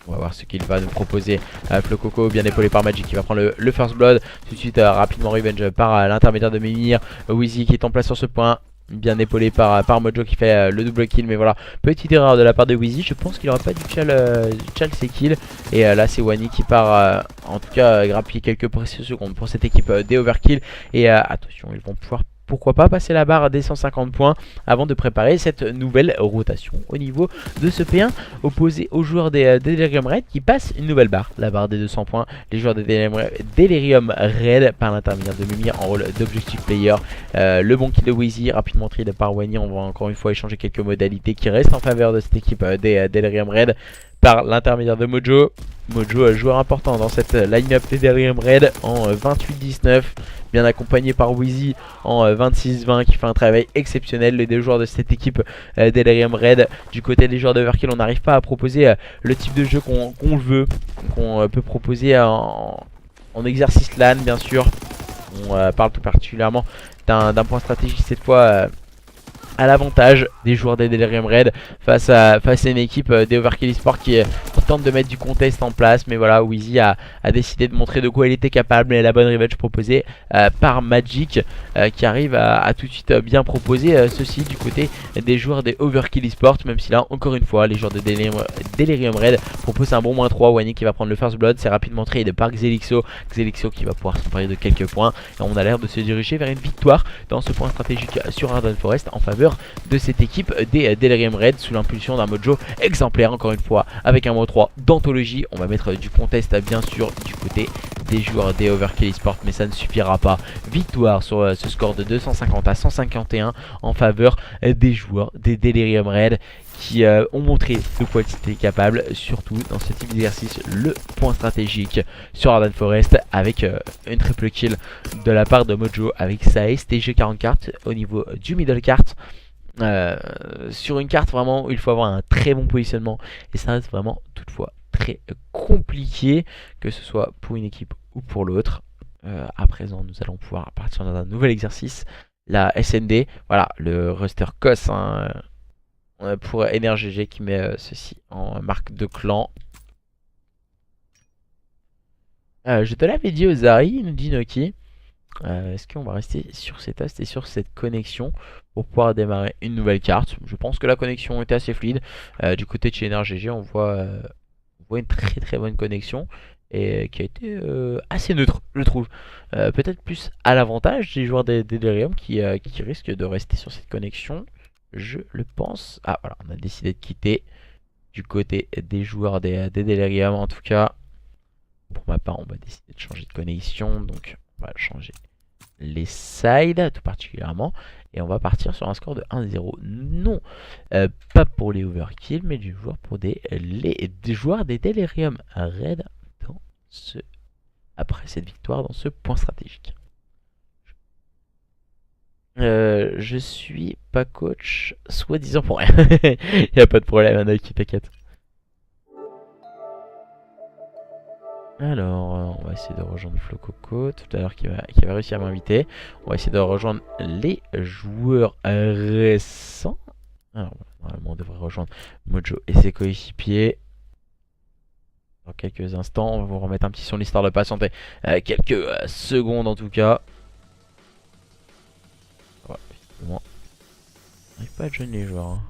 On va voir ce qu'il va nous proposer. Flococo, bien épaulé par Magic, qui va prendre le first blood. Tout de suite rapidement revenge par l'intermédiaire de Mimir. Wheezy qui est en place sur ce point, bien épaulé par Mojo qui fait le double kill. Mais voilà, petite erreur de la part de Wheezy. Je pense qu'il n'aurait pas dû chal ses kills. Et là c'est Wani qui part en tout cas grappiller quelques précieuses secondes pour cette équipe des Overkill. Et attention, ils vont pouvoir pourquoi pas passer la barre des 150 points avant de préparer cette nouvelle rotation au niveau de ce P1, opposé aux joueurs des Delirium Red qui passent une nouvelle barre, la barre des 200 points. Les joueurs des Delirium Red par l'intermédiaire de Mimir en rôle d'objectif player. Le bon kill de Wheezy, rapidement trade par Wani. On va encore une fois échanger quelques modalités qui restent en faveur de cette équipe des Delirium Red par l'intermédiaire de Mojo. Mojo, joueur important dans cette line-up des Delirium Red en 28-19, bien accompagné par Wheezy en 26-20 qui fait un travail exceptionnel. Les deux joueurs de cette équipe Delirium Red. Du côté des joueurs d'Overkill, on n'arrive pas à proposer le type de jeu qu'on veut, qu'on peut proposer en exercice LAN bien sûr. On parle tout particulièrement d'un point stratégique cette fois à l'avantage des joueurs des Delirium Red face à une équipe des Overkill eSport qui tente de mettre du contest en place. Mais voilà, Wheezy a décidé de montrer de quoi il était capable et la bonne revenge proposée par Magic qui arrive à tout de suite bien proposer ceci du côté des joueurs des Overkill eSport. Même si là encore une fois les joueurs de Delirium Red proposent un bon -3. Wani qui va prendre le first blood, c'est rapidement trade par Xelixo. Xelixo qui va pouvoir s'emparer de quelques points et on a l'air de se diriger vers une victoire dans ce point stratégique sur Arden Forest en faveur de cette équipe des Delirium Red sous l'impulsion d'un Mojo exemplaire encore une fois avec un -3 d'anthologie. On va mettre du contest bien sûr du côté des joueurs des Overkill eSport, mais ça ne suffira pas. Victoire sur ce score de 250 à 151 en faveur des joueurs des Delirium Red qui ont montré de quoi ils étaient capables, surtout dans ce type d'exercice, le point stratégique sur Arden Forest avec une triple kill de la part de Mojo avec sa STG 40 cartes au niveau du middle cart. Sur une carte vraiment où il faut avoir un très bon positionnement et ça reste vraiment toutefois très compliqué, que ce soit pour une équipe ou pour l'autre. À présent nous allons pouvoir partir dans un nouvel exercice, la SND, voilà le roster COS hein, pour NRGG qui met ceci en marque de clan. Je te l'avais dit Ozari, nous dit Noki. Est-ce qu'on va rester sur cet host et sur cette connexion pour pouvoir démarrer une nouvelle carte? Je pense que la connexion était assez fluide. Du côté de chez NRGG, on voit une très bonne connexion et qui a été assez neutre, je trouve. Peut-être plus à l'avantage des joueurs des Delirium qui risquent de rester sur cette connexion. Je le pense. Ah voilà, on a décidé de quitter du côté des joueurs des Delirium. En tout cas, pour ma part, on va décider de changer de connexion. Donc, on va changer les sides tout particulièrement. Et on va partir sur un score de 1-0. Non, pas pour les Overkill, mais du joueur pour des joueurs des Delirium Red dans après cette victoire dans ce point stratégique. Je suis pas coach, soi-disant pour rien. Il n'y a pas de problème, un qui t'inquiète. Alors, on va essayer de rejoindre Flococo tout à l'heure qui va réussir à m'inviter. On va essayer de rejoindre les joueurs récents. Alors, normalement, on devrait rejoindre Mojo et ses coéquipiers. Dans quelques instants, on va vous remettre un petit son l'histoire de patienter quelques secondes en tout cas. Voilà, effectivement. On n'arrive pas à join les joueurs. Hein.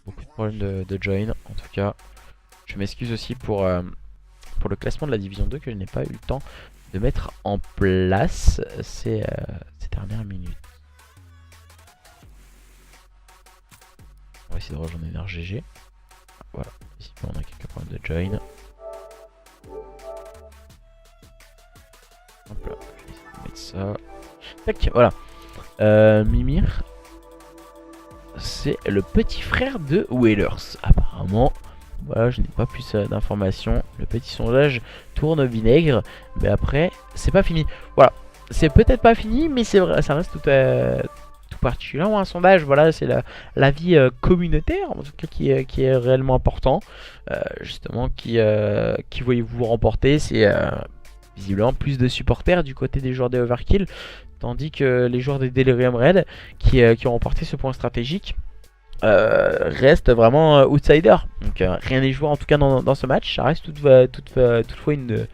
Beaucoup de problèmes de join en tout cas. Je m'excuse aussi pour le classement de la division 2 que je n'ai pas eu le temps de mettre en place ces dernières minutes. On va essayer de rejoindre NRGG. Voilà, ici on a quelques problèmes de join. Hop là, je vais essayer de mettre ça. Tac, voilà. Mimir, c'est le petit frère de Whalers. Apparemment, voilà, je n'ai pas plus d'informations. Le petit sondage tourne au vinaigre, mais après, c'est pas fini. Voilà, c'est peut-être pas fini, mais c'est vrai, ça reste tout particulièrement un sondage. Voilà, c'est l'avis communautaire, en tout cas, qui est réellement important. Justement, qui voyez-vous remporter? C'est visiblement plus de supporters du côté des joueurs des Overkill, tandis que les joueurs des Delirium Red, qui ont remporté ce point stratégique, reste vraiment outsider. Donc rien n'est joué en tout cas dans ce match. Ça reste toutefois une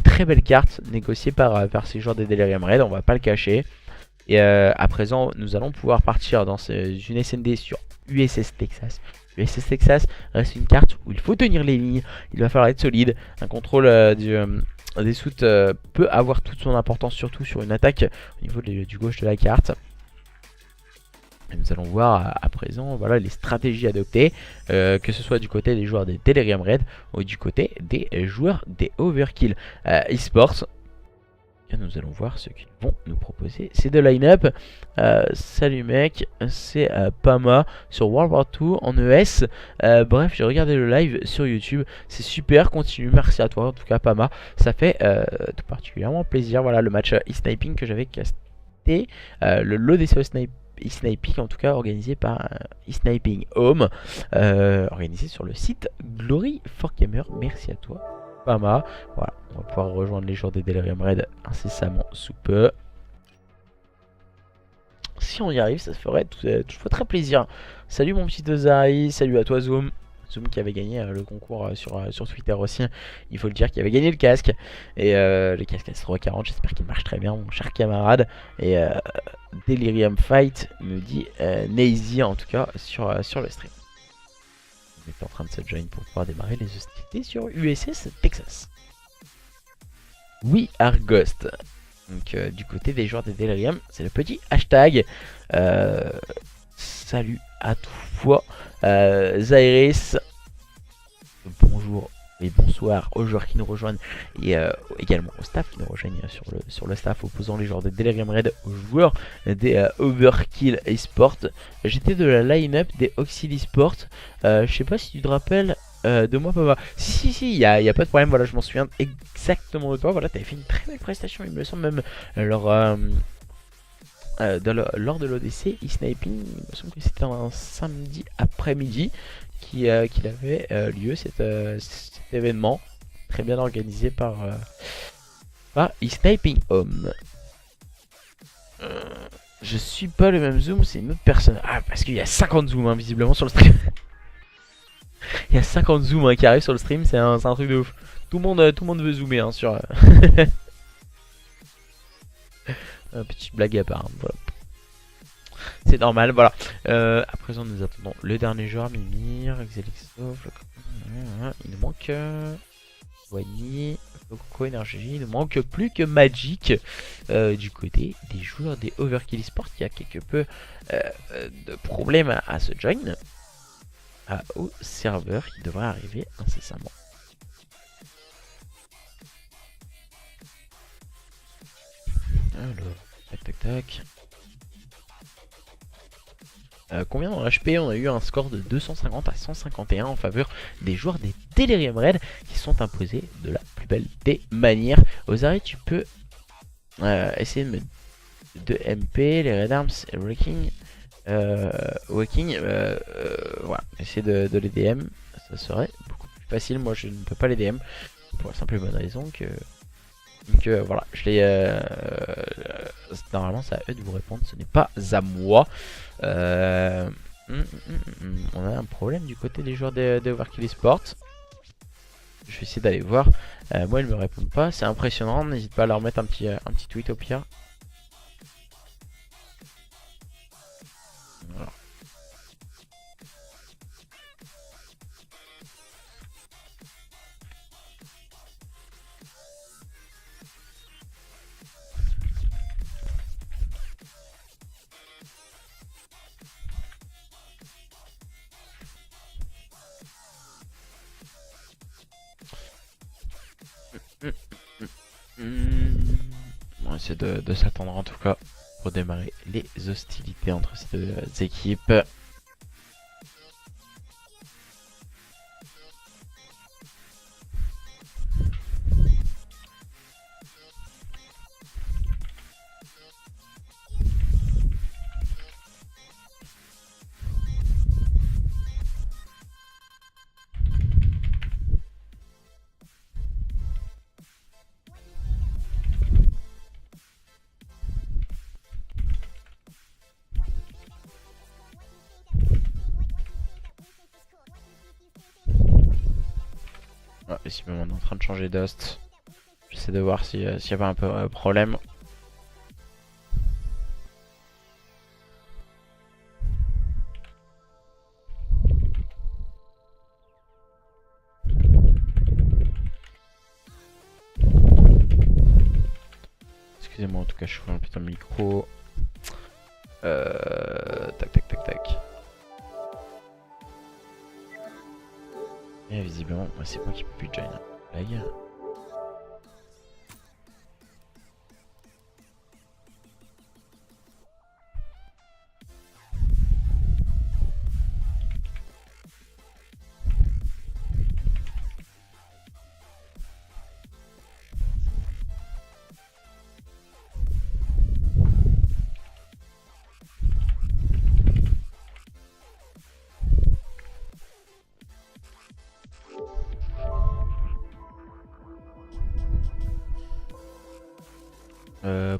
très belle carte négociée par ces joueurs des Delirium Red, on va pas le cacher. Et à présent, nous allons pouvoir partir dans une SND sur USS Texas. USS Texas reste une carte où il faut tenir les lignes, il va falloir être solide. Un contrôle des soutes peut avoir toute son importance, surtout sur une attaque au niveau du gauche de la carte. Et nous allons voir à présent voilà, les stratégies adoptées, que ce soit du côté des joueurs des Delirium Red ou du côté des joueurs des Overkill eSports. Nous allons voir ce qu'ils vont nous proposer. C'est de line-up. Salut mec, c'est Pama sur World War 2 en ES. Bref, j'ai regardé le live sur YouTube. C'est super, continue. Merci à toi en tout cas Pama. Ça fait tout particulièrement plaisir. Voilà le match e-sniping que j'avais casté. Le l'ODCO e-sniping en tout cas organisé par e-sniping home. Organisé sur le site Glory for Gamer. Merci à toi Pama. Voilà, on va pouvoir rejoindre les joueurs des Delirium Red incessamment sous peu. Si on y arrive, ça se ferait toutefois très plaisir. Salut mon petit Ozari, salut à toi Zoom. Zoom qui avait gagné le concours sur Twitter aussi, il faut le dire, qui avait gagné le casque. Et le casque S340, j'espère qu'il marche très bien mon cher camarade. Et Delirium Fight me dit Nazy en tout cas sur le stream. On est en train de se join pour pouvoir démarrer les hostilités sur USS Texas. We are Ghost. Donc du côté des joueurs des Delirium, c'est le petit hashtag. Salut à toi Zairis. Bonjour et bonsoir aux joueurs qui nous rejoignent et également au staff qui nous rejoignent sur le staff opposant les joueurs de Delirium Red aux joueurs des Overkill eSport. J'étais de la line-up des Oxyl eSport. Je sais pas si tu te rappelles de moi Papa. Si, il y a pas de problème, voilà, je m'en souviens exactement de toi. Voilà, t'avais fait une très belle prestation, il me semble même lors de l'ODC e-sniping. Il me semble que c'était un samedi après-midi qu'il avait lieu cet événement très bien organisé par e-sniping home. Je suis pas le même zoom, c'est une autre personne. Ah, parce qu'il y a 50 zooms hein, visiblement sur le stream. Il y a 50 zooms hein, qui arrivent sur le stream, c'est un truc de ouf. Tout le monde veut zoomer hein, sur petite blague à part, hein, voilà. C'est normal, voilà. À présent, nous attendons le dernier joueur, Mimir, Exelixov. Il nous manque Wani, Coco, Energy. Il ne manque plus que Magic du côté des joueurs des Overkill eSports. Il y a quelque peu de problèmes à se join au serveur qui devrait arriver incessamment. Alors, tac. Combien dans HP? On a eu un score de 250 à 151 en faveur des joueurs des Delirium Red qui sont imposés de la plus belle des manières. Ozari, tu peux essayer de mettre 2 MP, les Red Arms et le Waking. Voilà, essayer de les DM, ça serait beaucoup plus facile. Moi je ne peux pas les DM pour la simple et bonne raison que. Donc voilà, je les. Normalement, c'est à eux de vous répondre, ce n'est pas à moi. On a un problème du côté des joueurs des Overkill eSports. Je vais essayer d'aller voir. Moi, ils me répondent pas, c'est impressionnant. N'hésite pas à leur mettre un petit tweet au pire. Voilà. Hmm, hmm. On va essayer de s'attendre en tout cas pour démarrer les hostilités entre ces deux équipes. Ouais, visiblement on est en train de changer d'host. J'essaie de voir s'il y avait un peu problème. Excusez-moi, en tout cas, je suis un putain de micro. Tac, tac, tac, tac. Et visiblement, c'est moi qui peux plus join. Blague.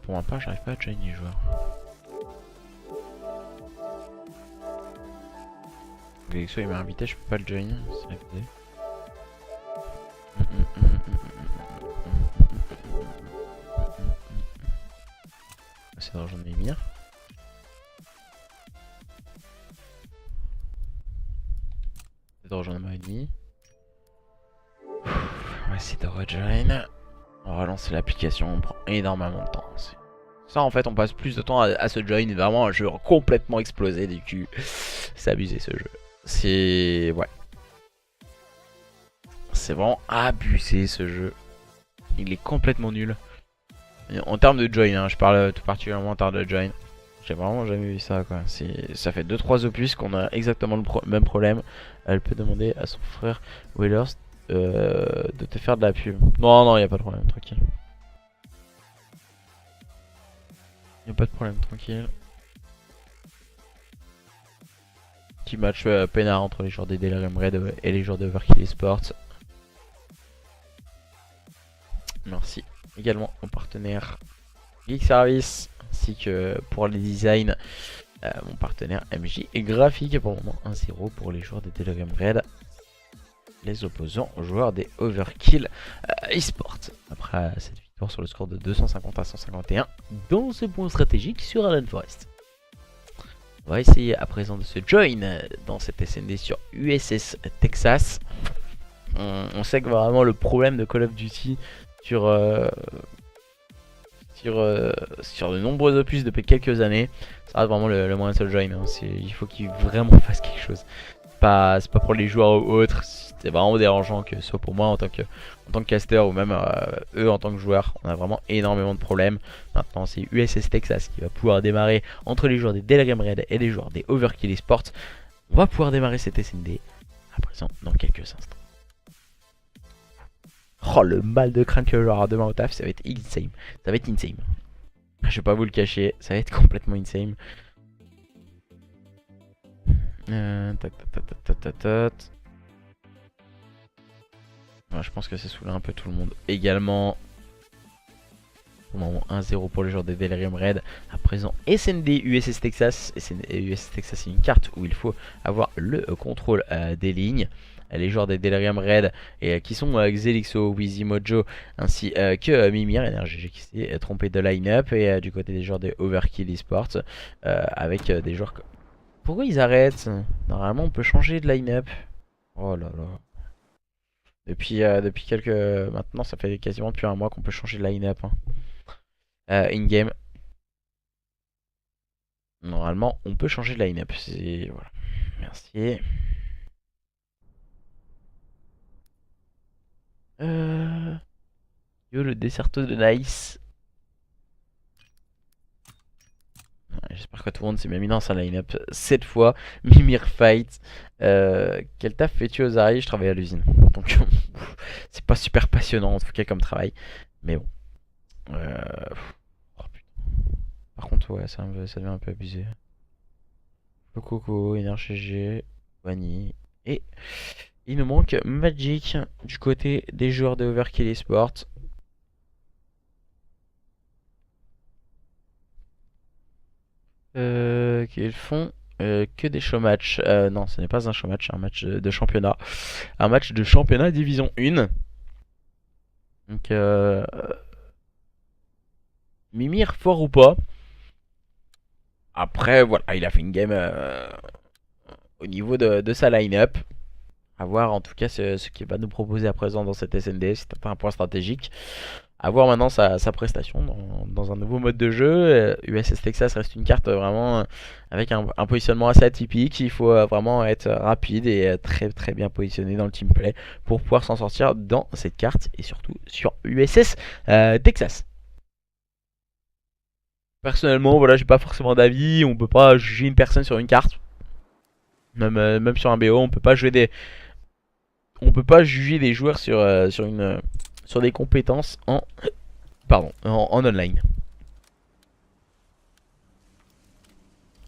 Pour ma part, j'arrive pas à join les joueurs. Vexo il m'a invité, je peux pas le join, c'est refusé. C'est de rejoindre Mimir. C'est de rejoindre Mahoni. On va essayer de rejoin. On va relancer l'application, on prend énormément de temps. Ça en fait on passe plus de temps à se join, vraiment un jeu complètement explosé du cul. C'est abusé ce jeu. C'est... ouais. C'est vraiment abusé ce jeu. Il est complètement nul. En termes de join, hein, je parle tout particulièrement en termes de join. J'ai vraiment jamais vu ça quoi. Ça fait 2-3 opus qu'on a exactement le même problème. Elle peut demander à son frère Wellers de te faire de la pub. Non, non, y a pas de problème, tranquille. Y a pas de problème, tranquille. Petit match peinard entre les joueurs des Delirium Red et les joueurs de Overkill Esports. Merci également aux partenaires Geek Service ainsi que pour les designs mon partenaire MJ et graphique. Pour le moment 1-0 pour les joueurs des Delirium Red, les opposants aux joueurs des Overkill Esports. Après cette victoire sur le score de 250 à 151 dans ce point stratégique sur Allen Forest. On va essayer à présent de se join dans cette SND sur USS Texas. On sait que vraiment le problème de Call of Duty sur de nombreux opus depuis quelques années, ça reste vraiment le moyen de se join. Hein. Il faut qu'ils vraiment fassent quelque chose. C'est pas pour les joueurs ou autres, c'est vraiment dérangeant que ce soit pour moi en tant que caster ou même eux en tant que joueurs. On a vraiment énormément de problèmes. Maintenant c'est USS Texas qui va pouvoir démarrer entre les joueurs des Delirium Red et les joueurs des Overkill Esports. On va pouvoir démarrer cette SND à présent dans quelques instants. Oh le mal de crâne que j'aurai demain au taf, ça va être insane. Ça va être insane. Je vais pas vous le cacher, ça va être complètement insane. Ouais, je pense que c'est saoulé un peu tout le monde également. Au moment 1-0 pour les joueurs des Delirium Red. À présent SND USS Texas. USS Texas c'est une carte où il faut avoir le contrôle des lignes. Les joueurs des Delirium Red et qui sont Xelixo, Wheezy Mojo ainsi que Mimir NRGG qui s'est trompé de line-up. Et du côté des joueurs des Overkill Esports avec des joueurs... Pourquoi ils arrêtent? Normalement on peut changer de line-up. Oh là là. Depuis quelques... Maintenant ça fait quasiment depuis un mois qu'on peut changer de line-up. Hein. In-game. Normalement on peut changer de line-up. Voilà. Merci. Yo, le Desserto de Nice. Ouais, j'espère que tout le monde s'est bien mis dans sa line-up cette fois. Mimir Fight. Quel taf fais-tu aux Zari? Je travaille à l'usine. Donc, c'est pas super passionnant en tout cas comme travail. Mais bon. Euh, oh, putain. Par contre, ouais, ça devient un peu abusé. Le Coco, NRGG, Wani. Et il nous manque Magic du côté des joueurs de Overkill Esport. Qu'ils font que des show matchs. Non, ce n'est pas un show match, c'est un match de championnat. Un match de championnat division 1. Donc, Mimir fort ou pas. Après, voilà, il a fait une game au niveau de sa line-up. À voir en tout cas ce qu'il va nous proposer à présent dans cette SND. C'est un point stratégique. À voir maintenant sa prestation dans un nouveau mode de jeu. USS Texas reste une carte vraiment avec un positionnement assez atypique. Il faut vraiment être rapide et très très bien positionné dans le team play pour pouvoir s'en sortir dans cette carte et surtout sur USS Texas. Personnellement, voilà, j'ai pas forcément d'avis. On peut pas juger une personne sur une carte. Même sur un BO, on peut pas juger des joueurs sur des compétences en online.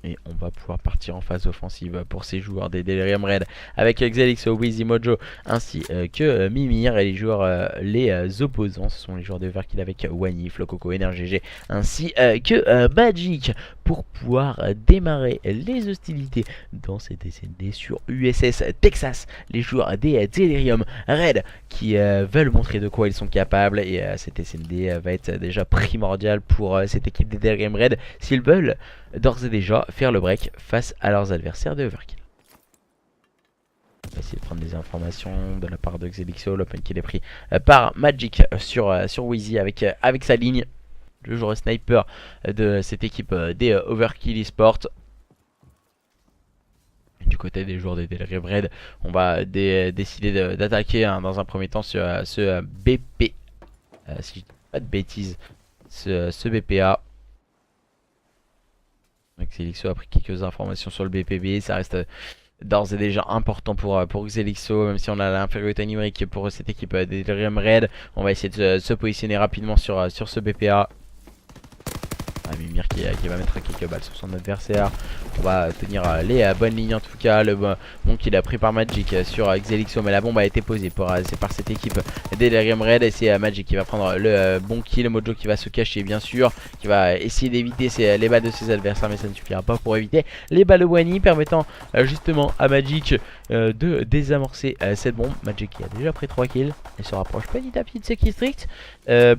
Et on va pouvoir partir en phase offensive pour ces joueurs des Delirium Red avec Xelixo, Wheezy Mojo ainsi que Mimir et les joueurs les opposants. Ce sont les joueurs de Overkill avec Wani, Flococo, NRGG ainsi que Magic pour pouvoir démarrer les hostilités dans cette SND sur USS Texas. Les joueurs des Delirium Red qui veulent montrer de quoi ils sont capables et cette SND va être déjà primordiale pour cette équipe des Delirium Red s'ils veulent d'ores et déjà faire le break face à leurs adversaires de Overkill. On va essayer de prendre des informations de la part de Xelixo. L'open kill est pris par Magic sur Wheezy avec sa ligne. Le joueur sniper de cette équipe des Overkill Esport. Du côté des joueurs des Delirium Red, on va décider d'attaquer dans un premier temps ce BP. Si je dis pas de bêtises, ce BPA. Xelixo a pris quelques informations sur le BPB, ça reste d'ores et déjà important pour Xelixo, même si on a l'infériorité numérique pour cette équipe des Delirium Red. On va essayer de se positionner rapidement sur ce BPA. Mimir qui va mettre quelques balles sur son adversaire. On va tenir les bonnes lignes en tout cas. Le bon kill a pris par Magic sur Xelixo, mais la bombe a été posée c'est par cette équipe des Delirium Red. Et c'est Magic qui va prendre le bon kill. Mojo qui va se cacher bien sûr, qui va essayer d'éviter les balles de ses adversaires, mais ça ne suffira pas pour éviter les balles de Wani, permettant justement à Magic de désamorcer cette bombe. Magic qui a déjà pris 3 kills et se rapproche petit à petit de ses killstreaks.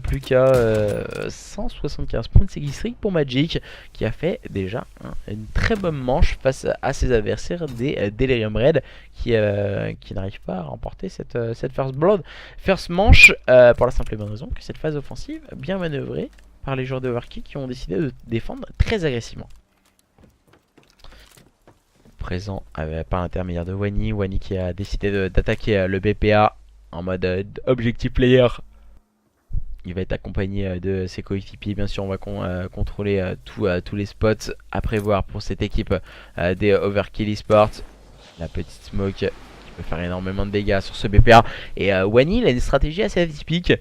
Plus qu'à 175 points de ses killstreaks pour Magic, qui a fait déjà une très bonne manche face à ses adversaires des Delirium Red qui n'arrivent pas à remporter cette first manche pour la simple et bonne raison que cette phase offensive bien manœuvrée par les joueurs de Overkill qui ont décidé de défendre très agressivement. Présent par l'intermédiaire de Wani qui a décidé d'attaquer le BPA en mode objective player. Il va être accompagné de ses coéquipiers. Bien sûr, on va contrôler tous les spots à prévoir pour cette équipe des Overkill Esport. La petite smoke qui peut faire énormément de dégâts sur ce BPA. Et Wani, il a une stratégie assez atypique.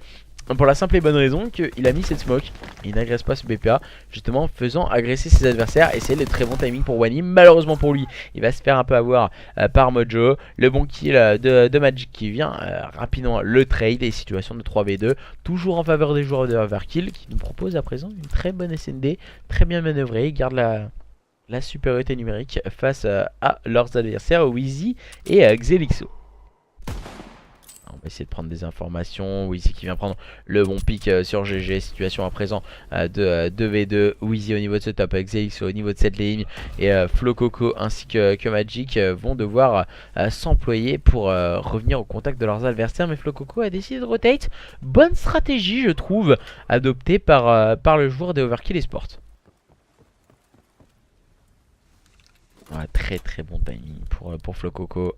Pour la simple et bonne raison qu'il a mis cette smoke. Il n'agresse pas ce BPA, justement faisant agresser ses adversaires. Et c'est le très bon timing pour Wani. Malheureusement pour lui, il va se faire un peu avoir par Mojo. Le bon kill de Magic qui vient rapidement le trade. Et situation de 3v2. Toujours en faveur des joueurs de Overkill qui nous propose à présent une très bonne SND. Très bien manœuvrée. Il garde la supériorité numérique face à leurs adversaires Wheezy et Xelixo. On va essayer de prendre des informations. Wheezy qui vient prendre le bon pick sur GG. Situation à présent de 2v2. Wheezy au niveau de ce top, Xelixo au niveau de cette ligne. Et Flococo ainsi que Magic vont devoir s'employer pour revenir au contact de leurs adversaires. Mais Flococo a décidé de rotate. Bonne stratégie, je trouve, adoptée par le joueur des Overkill Esport. Ouais, très très bon timing pour Flococo.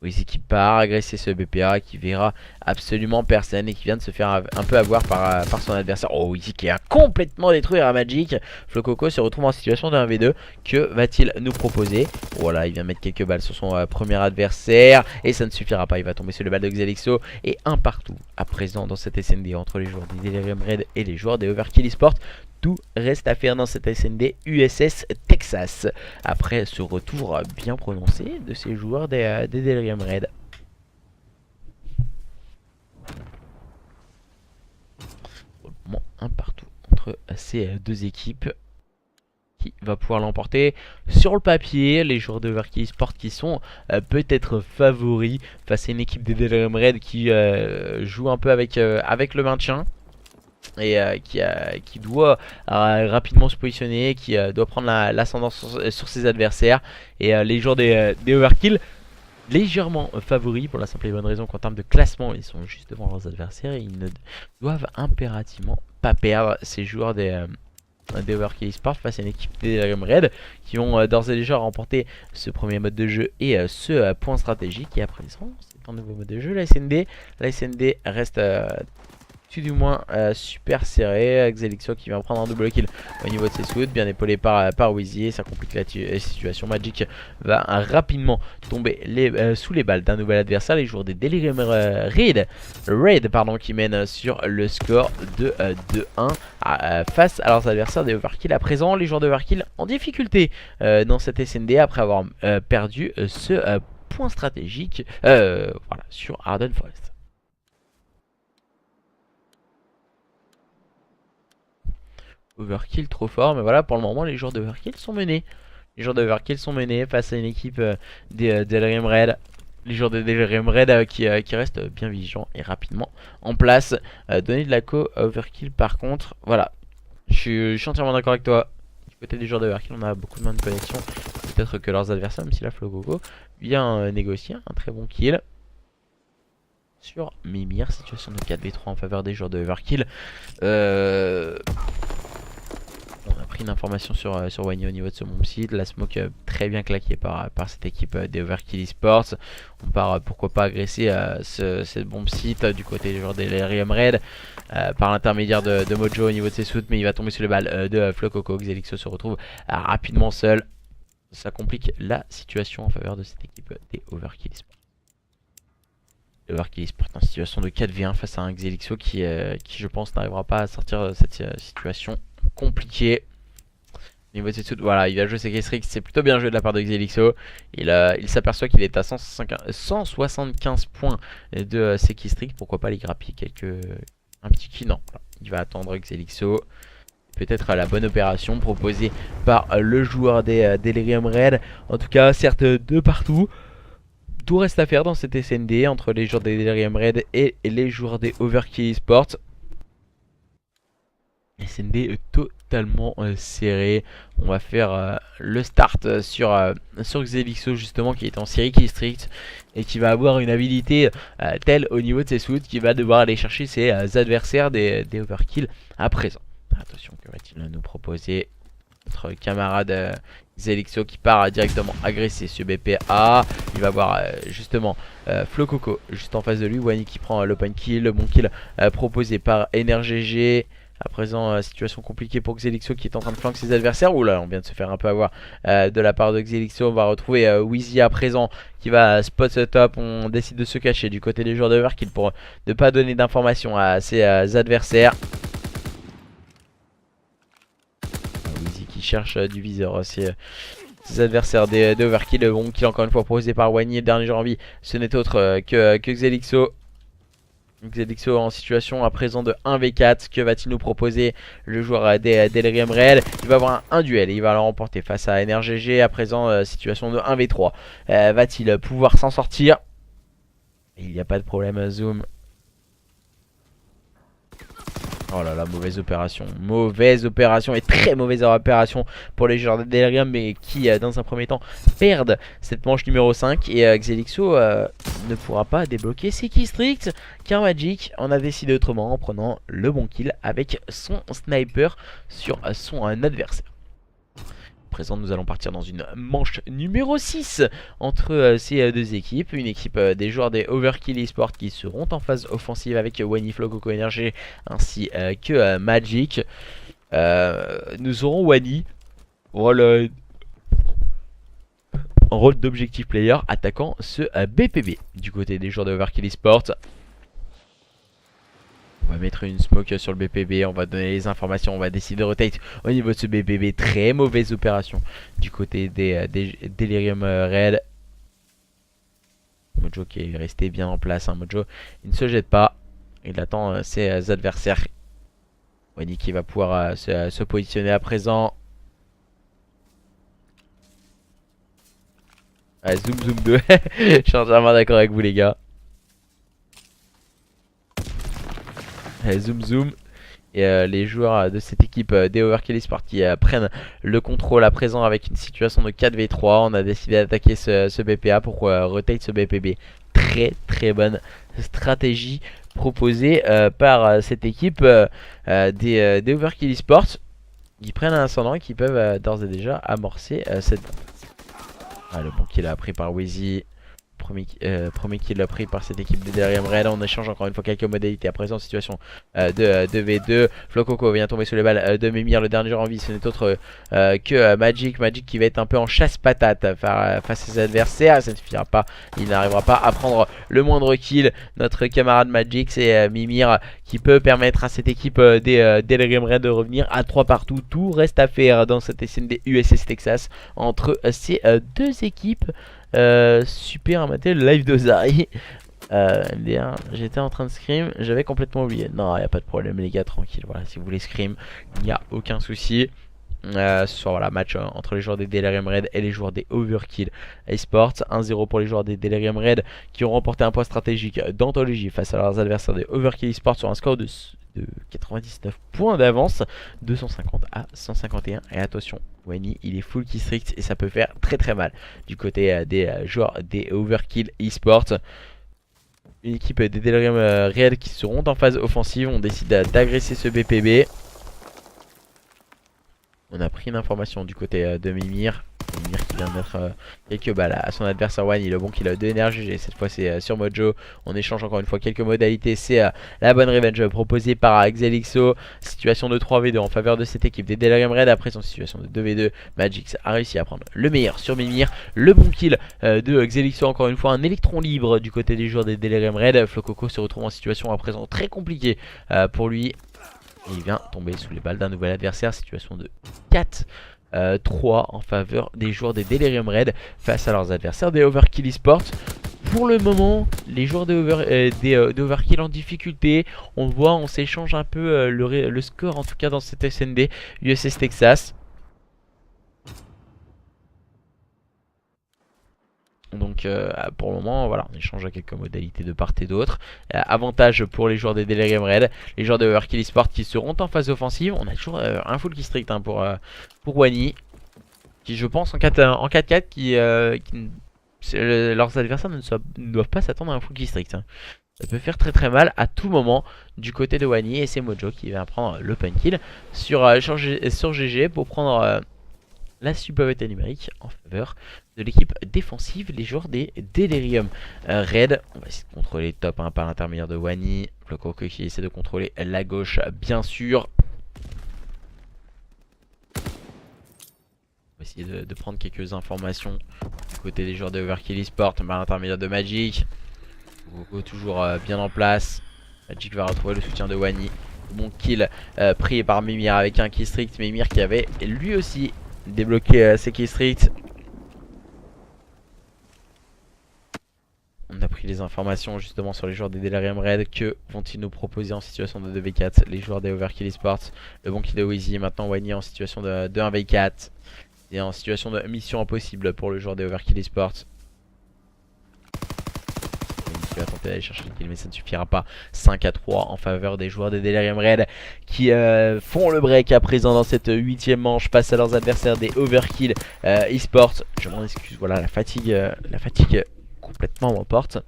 Wheezy qui part agresser ce BPA qui verra absolument personne et qui vient de se faire un peu avoir par son adversaire. Oh, Wheezy qui a complètement détruit un Magic. Flococo se retrouve en situation de 1v2. Que va-t-il nous proposer? Voilà, il vient mettre quelques balles sur son premier adversaire et ça ne suffira pas. Il va tomber sur le bal de Xelixo et un partout à présent dans cette SND entre les joueurs des Delirium Red et les joueurs des Overkill Esports. Tout reste à faire dans cette SND USS Texas. Après ce retour bien prononcé de ces joueurs des Delirium Red. Pour le moment, un partout entre ces deux équipes. Qui va pouvoir l'emporter? Sur le papier, les joueurs de Overkill Esports qui sont peut-être favoris face à une équipe des Delirium Red qui joue un peu avec le maintien. Et qui doit rapidement se positionner, qui doit prendre l'ascendance sur ses adversaires. Et les joueurs des Overkill légèrement favoris pour la simple et bonne raison qu'en termes de classement ils sont juste devant leurs adversaires et ils ne doivent impérativement pas perdre. Ces joueurs des Overkill Esports face à une équipe des Delirium Red qui ont d'ores et déjà remporté ce premier mode de jeu et ce point stratégique. Et à présent c'est un nouveau mode de jeu, la SND reste du moins super serré. Xelixo qui vient prendre un double kill au niveau de ses suits, bien épaulé par Wheezy. Ça complique la situation. Magic va rapidement tomber sous les balles d'un nouvel adversaire. Les joueurs des Delirium Raid qui mènent sur le score de 2-1 face à leurs adversaires des Overkill. À présent, les joueurs d'Overkill en difficulté dans cette SND après avoir perdu ce point stratégique voilà, sur Arden Forest. Overkill trop fort, mais voilà, pour le moment les joueurs d'Overkill sont menés. Les joueurs d'Overkill sont menés face à une équipe des Delirium Red. Les joueurs de Delirium Red qui restent bien vigilants et rapidement en place. Donner de la co à Overkill par contre, voilà, je suis entièrement d'accord avec toi. Du côté des joueurs d'Overkill, on a beaucoup de moins de connexion peut-être que leurs adversaires, même si la Flococo vient négocier un très bon kill sur Mimir. Situation de 4v3 en faveur des joueurs de Overkill. On a pris une information sur Wayne au niveau de ce bomb site. La smoke très bien claquée par cette équipe des Overkill Esports. On part pourquoi pas agresser cette bomb site du côté des joueurs des Delirium Red par l'intermédiaire de Mojo au niveau de ses soutes, mais il va tomber sur les balles de Flococo. Xelixo se retrouve rapidement seul. Ça complique la situation en faveur de cette équipe des Overkill Esports. Overkill Esports en situation de 4v1 face à un Xelixo qui je pense n'arrivera pas à sortir de cette situation compliqué. Niveau de ses suits, voilà, il va jouer ses Kestrix, c'est plutôt bien joué de la part de Xelixo. Il s'aperçoit qu'il est à 175 points de ses Kestrix. Pourquoi pas les grappiller un petit kill? Non, voilà. Il va attendre Xelixo. Peut-être la bonne opération proposée par le joueur des Delirium Red. En tout cas, certes, de partout. Tout reste à faire dans cette SND entre les joueurs des Delirium Red et les joueurs des Overkill Esports. SND totalement serré. On va faire le start sur Xelixo justement, qui est en série Kestrix et qui va avoir une habilité telle au niveau de ses suits qui va devoir aller chercher ses adversaires des Overkill à présent. Attention, que va-t-il nous proposer? Notre camarade Xelixo qui part directement agresser ce BPA. Il va voir justement Flococo juste en face de lui. Wani qui prend l'open kill, le bon kill proposé par NRGG. À présent, situation compliquée pour Xelixo qui est en train de flanquer ses adversaires. Oula, on vient de se faire un peu avoir de la part de Xelixo. On va retrouver Wheezy à présent qui va spot ce top. On décide de se cacher du côté des joueurs d'Overkill pour ne pas donner d'informations à ses adversaires. Wheezy qui cherche du viseur aussi. Ses adversaires des Overkill. Le bon kill encore une fois proposé par Wani. Le dernier joueur en vie, ce n'est autre que Xelixo. Xelixo en situation à présent de 1v4. Que va-t-il nous proposer le joueur des Delirium Red? Il va avoir un duel et il va le remporter face à NRGG. À présent situation de 1v3. Va-t-il pouvoir s'en sortir? Il n'y a pas de problème, zoom. Oh là là, mauvaise opération et très mauvaise opération pour les joueurs de Delirium, mais qui dans un premier temps perdent cette manche numéro 5. Et Xelixo ne pourra pas débloquer ses Kestrix car Magic en a décidé autrement en prenant le bon kill avec son sniper sur son adversaire. présent, nous allons partir dans une manche numéro 6 entre ces deux équipes. Une équipe des joueurs des Overkill Esports qui seront en phase offensive avec Wani, Flococo Energy ainsi que Magic. Nous aurons Wani en rôle d'objectif player attaquant ce BPB. Du côté des joueurs de Overkill Esports, on va mettre une smoke sur le BPB, on va donner les informations, on va décider de rotate au niveau de ce BPB. Très mauvaise opération du côté des Delirium Red. Mojo qui est resté bien en place, hein. Mojo il ne se jette pas, il attend ses adversaires. Wani qui va pouvoir se positionner à présent. Ah, zoom 2. Je suis entièrement d'accord avec vous les gars. Allez, zoom. Et les joueurs de cette équipe des Overkill Esports qui prennent le contrôle à présent avec une situation de 4v3. On a décidé d'attaquer ce BPA pour rotate ce BPB. Très bonne stratégie proposée par cette équipe des Overkill Esports qui prennent un ascendant et qui peuvent d'ores et déjà amorcer cette... Ah, le bon kill a pris par Wheezy. Premier kill pris par cette équipe de Delirium Red. On échange encore une fois quelques modalités. À présent, situation de 2v2. Flococo vient tomber sous les balles de Mimir. Le dernier joueur en vie, ce n'est autre que Magic. Magic qui va être un peu en chasse-patate face à ses adversaires. Ça ne suffira pas. Il n'arrivera pas à prendre le moindre kill. Notre camarade Magic, c'est Mimir qui peut permettre à cette équipe des Delirium Red de revenir à 3 partout. Tout reste à faire dans cette SND USS Texas entre ces deux équipes. Super amateur le live de Zari. J'étais en train de scream, j'avais complètement oublié. Non, il n'y a pas de problème les gars, tranquille. Voilà, si vous voulez scream, il n'y a aucun souci. Ce soir, voilà, match entre les joueurs des Delirium Red et les joueurs des Overkill Esports. 1-0 pour les joueurs des Delirium Red qui ont remporté un point stratégique d'anthologie face à leurs adversaires des Overkill Esports sur un score de 99 points d'avance, 250 à 151. Et attention, Wani il est full key strict et ça peut faire très mal du côté des joueurs des Overkill Esports. Une équipe des Delirium Red qui seront en phase offensive. On décide d'agresser ce BPB. On a pris une information du côté de Mimir. Mimir qui vient de mettre quelques balles à son adversaire Wani. Le bon kill de énergie. Cette fois c'est sur Mojo. On échange encore une fois quelques modalités. C'est la bonne revenge proposée par Xelixo. Situation de 3v2 en faveur de cette équipe des Delirium Red. Après son situation de 2v2, Magix a réussi à prendre le meilleur sur Mimir. Le bon kill de Xelixo. Encore une fois un électron libre du côté des joueurs des Delirium Red. Flococo se retrouve en situation à présent très compliquée pour lui. Et il vient tomber sous les balles d'un nouvel adversaire. Situation de 4-3 en faveur des joueurs des Delirium Red face à leurs adversaires des Overkill Esports. Pour le moment, les joueurs d'Overkill en difficulté. On voit, on s'échange un peu le score en tout cas dans cette SND USS Texas. Donc pour le moment voilà, on échange à quelques modalités de part et d'autre. Avantage pour les joueurs des Delirium Red, les joueurs de Overkill Esports qui seront en phase offensive. On a toujours un full key strict hein, pour Wani, qui je pense en 4-4 leurs adversaires ne doivent pas s'attendre à un full key strict hein. Ça peut faire très mal à tout moment du côté de Wani. Et c'est Mojo qui va prendre l'open kill sur GG pour prendre la supériorité numérique en faveur de l'équipe défensive, les joueurs des Delirium Red. On va essayer de contrôler top hein, par l'intermédiaire de Wani. Flococo qui essaie de contrôler la gauche bien sûr. On va essayer de prendre quelques informations du côté des joueurs de Overkill Esports par l'intermédiaire de Magic. Flococo toujours bien en place. Magic va retrouver le soutien de Wani. Bon kill pris par Mimir avec un key strict. Mimir qui avait lui aussi débloqué ses key strict. On a pris les informations justement sur les joueurs des Delirium Red. Que vont-ils nous proposer en situation de 2v4 les joueurs des Overkill Esports? Le bon kill de Wheezy. Maintenant Wani en situation de 1v4 et en situation de mission impossible pour le joueur des Overkill Esports. Il va tenter d'aller chercher le kill mais ça ne suffira pas. 5-3 en faveur des joueurs des Delirium Red qui font le break à présent dans cette 8ème manche face à leurs adversaires des Overkill Esports. Je m'en excuse, voilà la fatigue complètement m'emporte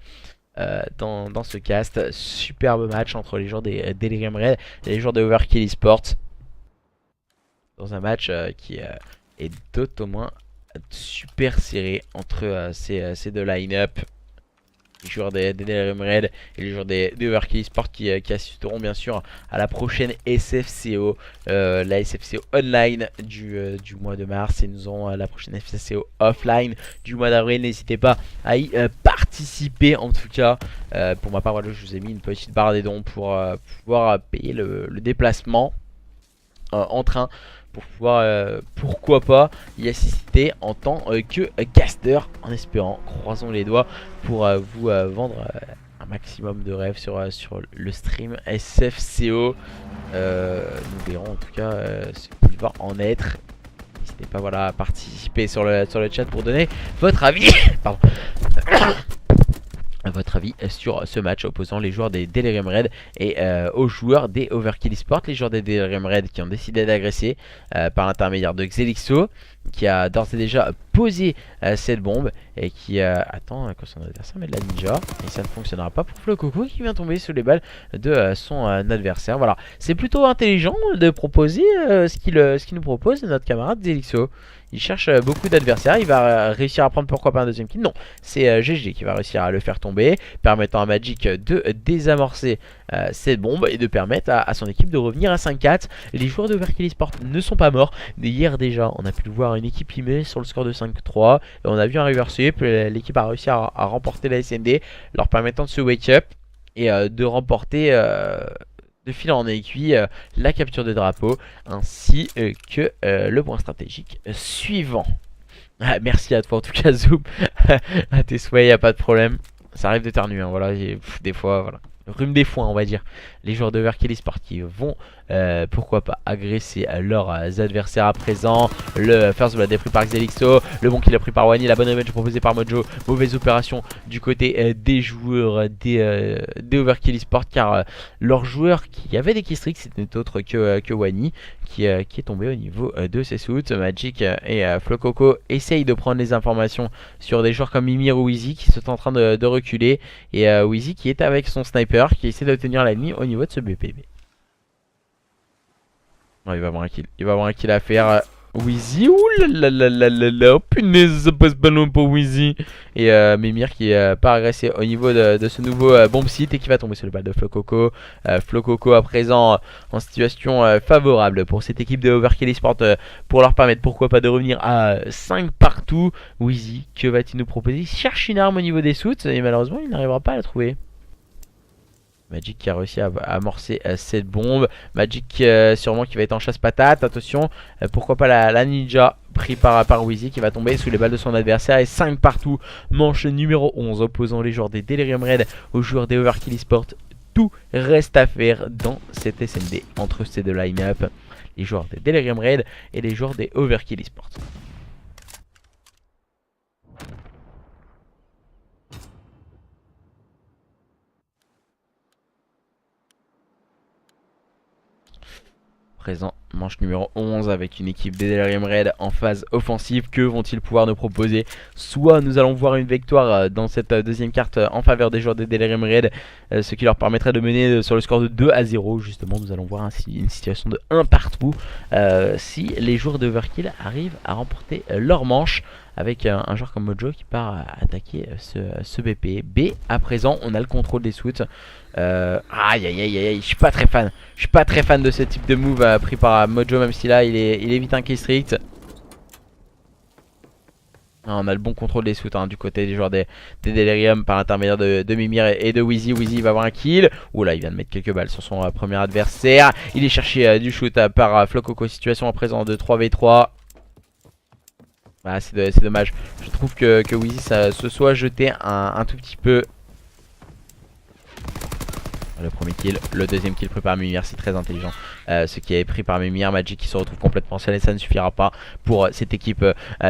dans ce cast. Superbe match entre les joueurs des Delirium Red et les joueurs des Overkill Esports. Dans un match qui est d'autant moins super serré entre ces deux line-up. Les joueurs des Delirium Red et les joueurs des Overkill Esports qui assisteront bien sûr à la prochaine SFCO, la SFCO online du mois de mars, et nous aurons la prochaine SFCO offline du mois d'avril. N'hésitez pas à y participer. En tout cas, pour ma part, voilà, je vous ai mis une petite barre des dons pour pouvoir payer le déplacement en train, pour pouvoir pourquoi pas y assister en tant que caster, en espérant, croisons les doigts, pour vous vendre un maximum de rêves sur le stream SFCO. Nous verrons en tout cas ce qu'il va en être. N'hésitez pas, voilà, à participer sur le chat pour donner votre avis. Pardon. Votre avis sur ce match opposant les joueurs des Delirium Red et aux joueurs des Overkill Esports. Les joueurs des Delirium Red qui ont décidé d'agresser par l'intermédiaire de Xelixo, qui a d'ores et déjà posé cette bombe et qui attend quand son adversaire met de la ninja, et ça ne fonctionnera pas pour Flococo qui vient tomber sous les balles de son adversaire. Voilà, c'est plutôt intelligent de proposer ce qu'il nous propose notre camarade Xelixo. Il cherche beaucoup d'adversaires, il va réussir à prendre pourquoi pas un deuxième kill. Non, c'est GG qui va réussir à le faire tomber, permettant à Magic de désamorcer cette bombe et de permettre à son équipe de revenir à 5-4. Les joueurs de Overkill Esports ne sont pas morts. Hier déjà, on a pu le voir, une équipe imée sur le score de 5-3. Et on a vu un reverse, l'équipe a réussi à remporter la SND, leur permettant de se wake up et de remporter de fil en aiguille la capture de drapeau, ainsi que le point stratégique suivant. Merci à toi en tout cas, Zoom. À tes souhaits, y a pas de problème. Ça arrive d'éternuer, hein, voilà, des fois, voilà. Rhume des foins, on va dire. Les joueurs de Overkill Esports qui vont pourquoi pas agresser leurs adversaires à présent. Le first blood est pris par Xelixo, le bon kill est pris par Wani, la bonne revenge proposée par Mojo. Mauvaise opération du côté des joueurs des Overkill Esports, car leur joueur qui avait des killstreaks, c'était autre que Wani, qui est tombé au niveau de ses suits. Magic et Flococo essayent de prendre les informations sur des joueurs comme Mimir ou Wheezy qui sont en train de reculer, et Wheezy qui est avec son sniper qui essaie d'obtenir l'ennemi au niveau de ce BPB. Oh, il va avoir un kill, il va avoir un kill à faire. Wheezy, oulalalala, oh punaise, ça passe pas loin pour Wheezy. Et Mimir qui part agresser au niveau de ce nouveau bomb site et qui va tomber sur le bal de Flococo. Flococo à présent en situation favorable pour cette équipe de Overkill Esports, pour leur permettre pourquoi pas de revenir à 5 partout. Wheezy, que va-t-il nous proposer? Il cherche une arme au niveau des suits et malheureusement il n'arrivera pas à la trouver. Magic qui a réussi à amorcer cette bombe. Magic sûrement qui va être en chasse patate. Attention, pourquoi pas la ninja pris par Wheezy qui va tomber sous les balles de son adversaire. Et 5 partout. Manche numéro 11 opposant les joueurs des Delirium Red aux joueurs des Overkill Esports. Tout reste à faire dans cette SND entre ces deux line-up. Les joueurs des Delirium Red et les joueurs des Overkill Esports. Présent, manche numéro 11 avec une équipe des Delirium Red en phase offensive. Que vont-ils pouvoir nous proposer? Soit nous allons voir une victoire dans cette deuxième carte en faveur des joueurs des Delirium Red, ce qui leur permettrait de mener sur le score de 2-0. Justement, nous allons voir une situation de 1 partout si les joueurs de Overkill arrivent à remporter leur manche, avec un joueur comme Mojo qui part attaquer ce BP. B, à présent, on a le contrôle des suits. Aïe aïe aïe aïe, je suis pas très fan. Je suis pas très fan de ce type de move pris par Mojo, même si là il évite un kill strict. On a le bon contrôle des suits du côté des joueurs des Delirium par l'intermédiaire de Mimir et de Wheezy. Wheezy va avoir un kill. Oula, il vient de mettre quelques balles sur son premier adversaire. Il est cherché du shoot par Flococo. Situation à présent de 3v3. Ah, c'est dommage. Je trouve que Wheezy se soit jeté un tout petit peu. Le premier kill, le deuxième kill pris par Mimir, c'est très intelligent. Ce qui est pris par Mimir, Magic qui se retrouve complètement seul, et ça ne suffira pas pour cette équipe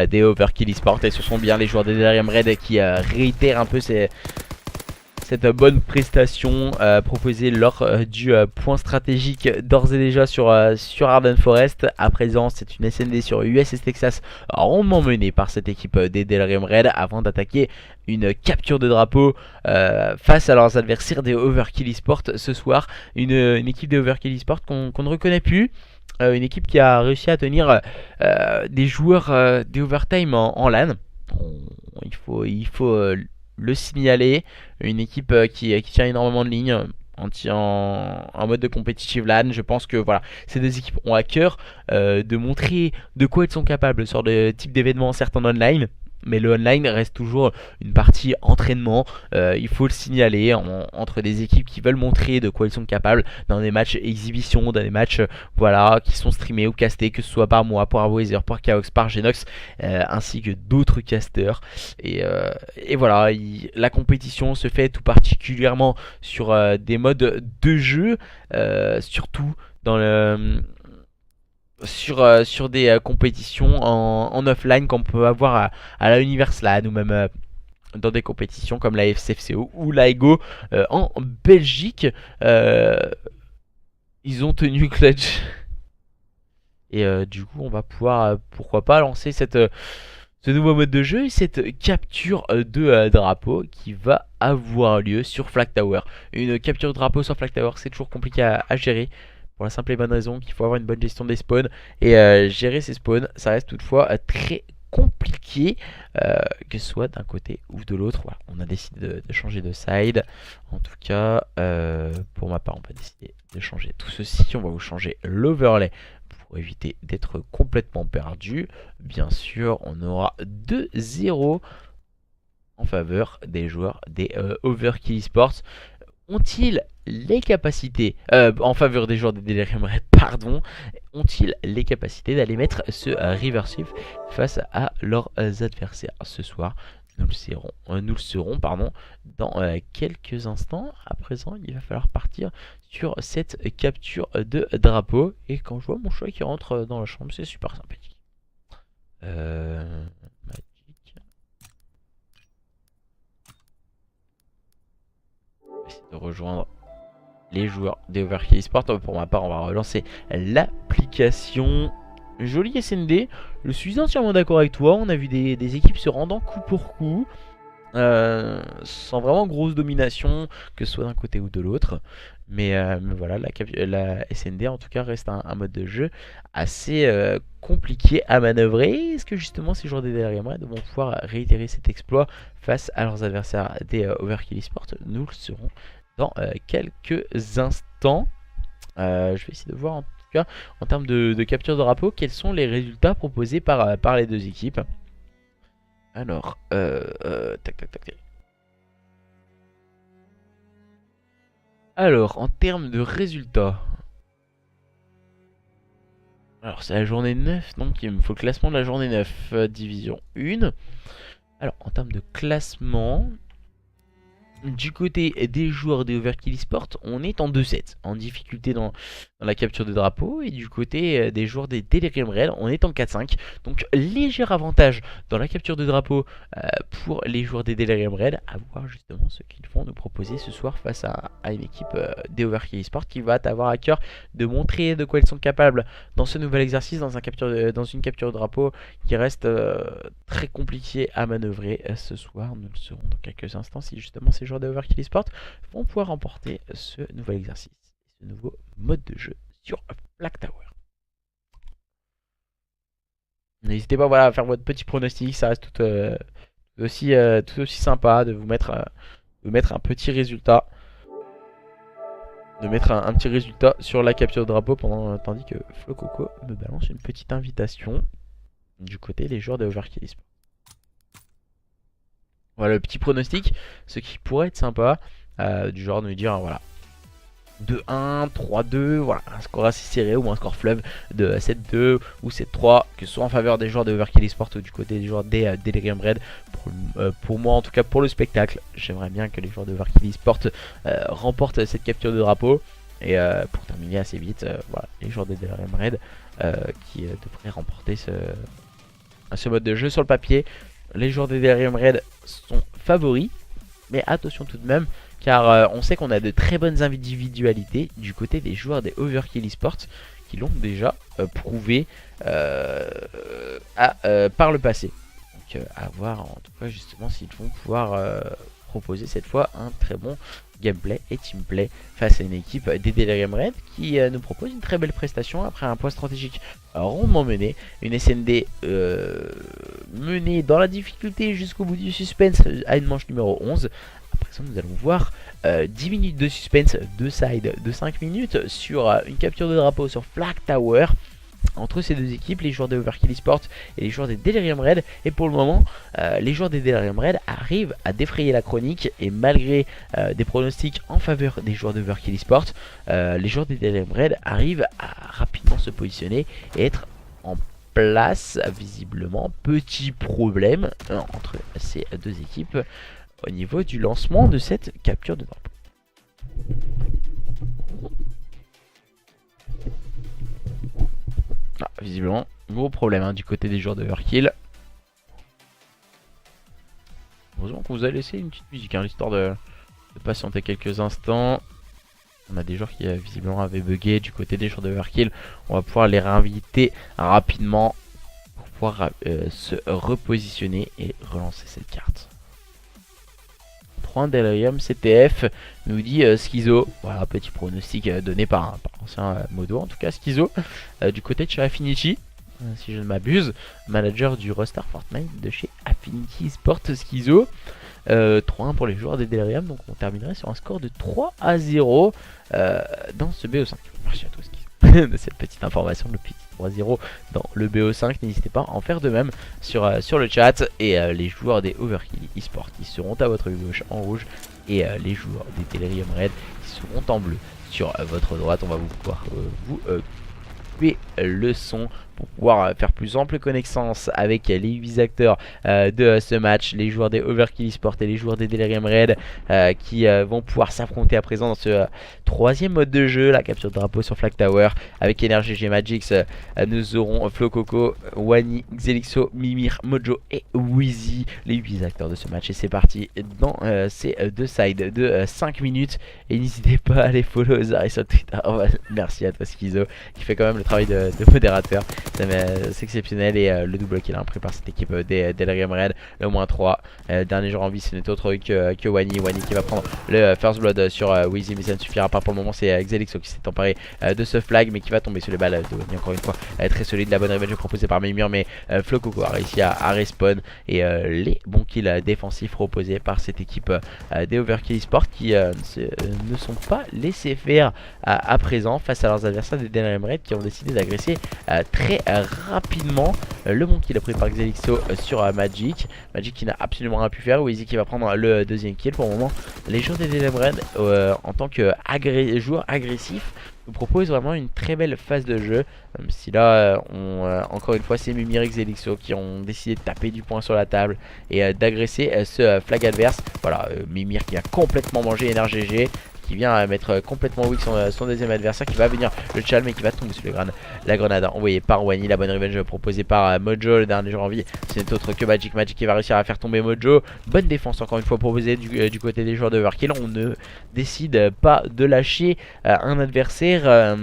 des Overkill Esports. Et ce sont bien les joueurs des Delirium Red qui réitèrent un peu cette bonne prestation proposée lors du point stratégique d'ores et déjà sur Arden Forest. À présent, c'est une SND sur USS Texas rondement menée par cette équipe des Delirium Red avant d'attaquer une capture de drapeau face à leurs adversaires des Overkill Esports ce soir. Une équipe des Overkill Esports qu'on ne reconnaît plus. Une équipe qui a réussi à tenir des joueurs des overtime en LAN. Il faut le signaler. Une équipe qui tient énormément de lignes en mode de competitive LAN. Je pense que voilà, ces deux équipes ont à cœur de montrer de quoi elles sont capables sur le type d'événements certes en online. Mais le online reste toujours une partie entraînement, il faut le signaler, entre des équipes qui veulent montrer de quoi ils sont capables dans des matchs exhibition, dans des matchs voilà, qui sont streamés ou castés, que ce soit par moi, par Weezer, par Chaos, par Genox, ainsi que d'autres casters. Et voilà, la compétition se fait tout particulièrement sur des modes de jeu, surtout dans le sur des compétitions en offline qu'on peut avoir à la Universlan ou même dans des compétitions comme la FCFCO ou la EGO en Belgique. Ils ont tenu clutch. Et du coup, on va pouvoir, pourquoi pas, lancer ce nouveau mode de jeu et cette capture de drapeau qui va avoir lieu sur Flag Tower. Une capture de drapeau sur Flag Tower, c'est toujours compliqué à gérer. Pour la simple et bonne raison qu'il faut avoir une bonne gestion des spawns. Et gérer ces spawns, ça reste toutefois très compliqué. Que ce soit d'un côté ou de l'autre. Voilà, on a décidé de changer de side. En tout cas, pour ma part, on va décider de changer tout ceci. On va vous changer l'overlay pour éviter d'être complètement perdu. Bien sûr, on aura 2-0 en faveur des joueurs des Overkill Esports. Ont-ils les capacités, en faveur des joueurs des Delirium Red, pardon, ont-ils les capacités d'aller mettre ce reversive face à leurs adversaires ce soir? Nous le serons pardon, dans quelques instants. À présent, il va falloir partir sur cette capture de drapeau. Et quand je vois mon choix qui rentre dans la chambre, c'est super sympathique. Magic. On va essayer de rejoindre les joueurs des Overkill Esports. Pour ma part, on va relancer l'application. Joli SND. Je suis entièrement d'accord avec toi. On a vu des équipes se rendant coup pour coup. Sans vraiment grosse domination, que ce soit d'un côté ou de l'autre. Mais voilà, la SND en tout cas reste un mode de jeu assez compliqué à manœuvrer. Est-ce que justement ces joueurs des Delirium Red vont pouvoir réitérer cet exploit face à leurs adversaires des Overkill Esports? Nous le serons dans quelques instants. Je vais essayer de voir en tout cas en termes de capture de drapeau quels sont les résultats proposés par les deux équipes. Alors, tac tac tac. Alors, en termes de résultats, alors c'est la journée 9, donc il me faut le classement de la journée 9, division 1. Alors, en termes de classement, du côté des joueurs des Overkill Esports, on est en 2-7 en difficulté dans la capture de drapeau. Et du côté des joueurs des Delirium Red, on est en 4-5. Donc léger avantage dans la capture de drapeau pour les joueurs des Delirium Red. À voir justement ce qu'ils vont nous proposer ce soir face à une équipe des Overkill Esports qui va avoir à cœur de montrer de quoi ils sont capables dans ce nouvel exercice, dans une capture de drapeau qui reste très compliqué à manœuvrer ce soir. Nous le serons dans quelques instants si justement ces joueurs de Overkill Esports vont pouvoir remporter ce nouvel exercice, ce nouveau mode de jeu sur Flag Tower. N'hésitez pas voilà, à faire votre petit pronostic, ça reste tout aussi sympa de vous mettre un petit résultat. De mettre un petit résultat sur la capture de drapeau tandis que Flococo me balance une petite invitation du côté des joueurs de Overkill Esports. Voilà le petit pronostic, ce qui pourrait être sympa, du genre de me dire voilà 2-1, 3-2, voilà un score assez serré ou un score fleuve de 7-2 ou 7-3, que ce soit en faveur des joueurs de Overkill Esports ou du côté des joueurs des Delirium Red. Pour moi en tout cas pour le spectacle, j'aimerais bien que les joueurs de Overkill Esports remportent cette capture de drapeau. Et pour terminer assez vite, voilà les joueurs des Delirium Red qui devraient remporter ce mode de jeu sur le papier. Les joueurs des Delirium Red sont favoris, mais attention tout de même, car on sait qu'on a de très bonnes individualités du côté des joueurs des Overkill Esports qui l'ont déjà prouvé par le passé. Donc à voir en tout cas justement s'ils vont pouvoir proposer cette fois un très bon gameplay et teamplay face à une équipe des Delirium Red qui nous propose une très belle prestation après un point stratégique rondement mené, une SND menée dans la difficulté jusqu'au bout du suspense à une manche numéro 11. Après ça nous allons voir 10 minutes de suspense, 2 sides de 5 minutes sur une capture de drapeau sur Flag Tower entre ces deux équipes, les joueurs de Overkill Esports et les joueurs des Delirium Red. Et pour le moment, les joueurs des Delirium Red arrivent à défrayer la chronique. Et malgré des pronostics en faveur des joueurs de Overkill Esports, les joueurs des Delirium Red arrivent à rapidement se positionner et être en place. Visiblement, petit problème entre ces deux équipes au niveau du lancement de cette capture de drapeau. Ah, visiblement, gros problème du côté des joueurs de Overkill. Heureusement qu'on vous a laissé une petite musique, histoire de patienter quelques instants. On a des joueurs qui visiblement avaient bugué du côté des joueurs de Overkill. On va pouvoir les réinviter rapidement pour pouvoir se repositionner et relancer cette carte. 3 Delirium CTF nous dit Schizo. Voilà, petit pronostic donné par l'ancien modo, en tout cas Schizo, du côté de chez Affinity, si je ne m'abuse, manager du roster Fortnite de chez Affinity Sport. Schizo. 3-1 pour les joueurs des Delirium, donc on terminerait sur un score de 3-0 dans ce BO5. Merci à toi Schizo de cette petite information, le petit 3-0 dans le BO5. N'hésitez pas à en faire de même sur le chat. Et les joueurs des Overkill Esports qui seront à votre gauche en rouge, et les joueurs des Delirium Red qui seront en bleu sur votre droite. On va vous pouvoir vous couper le son pour pouvoir faire plus ample connaissance avec les 8 acteurs de ce match, les joueurs des Overkill Esports et les joueurs des Delirium Red qui vont pouvoir s'affronter à présent dans ce troisième mode de jeu, la capture de drapeau sur Flag Tower. Avec NRGG Magix, nous aurons Flo Coco, Wani, Xelixo, Mimir, Mojo et Wheezy, les 8 acteurs de ce match. Et c'est parti dans ces deux sides de 5 minutes. Et n'hésitez pas à les follow Zari sur Twitter. Merci à toi Schizo qui fait quand même le travail de modérateur. C'est exceptionnel. Et le double kill pris par cette équipe des Delirium Red, le moins 3. Dernier joueur en vie, ce n'est autre que Wani. Wani qui va prendre le first blood sur Wheezy, mais ça ne suffira pas pour le moment. C'est Xelixo qui s'est emparé de ce flag, mais qui va tomber sur les balles de Wani encore une fois. Très solide, la bonne revenge proposée par Mimir, mais Flo Coco a réussi à respawn. Et les bons kills défensifs proposés par cette équipe des Overkill Esports qui ne sont pas laissés faire à présent face à leurs adversaires des Delirium Red qui ont décidé d'agresser très rapidement. Le bon kill pris par Xelixo sur Magic qui n'a absolument rien pu faire. Wheezy qui va prendre le deuxième kill. Pour le moment, les joueurs des Delirium Red en tant que joueurs agressifs nous proposent vraiment une très belle phase de jeu, même si là encore une fois c'est Mimir et Xelixo qui ont décidé de taper du poing sur la table et d'agresser ce flag adverse. Voilà, Mimir qui a complètement mangé NRGG, qui vient mettre complètement weak son deuxième adversaire, qui va venir le challenge mais qui va tomber sur la grenade envoyée par Wani. La bonne revenge proposée par Mojo, le dernier joueur en vie, ce n'est autre que Magic qui va réussir à faire tomber Mojo. Bonne défense encore une fois proposée du côté des joueurs de Overkill. On ne décide pas de lâcher un adversaire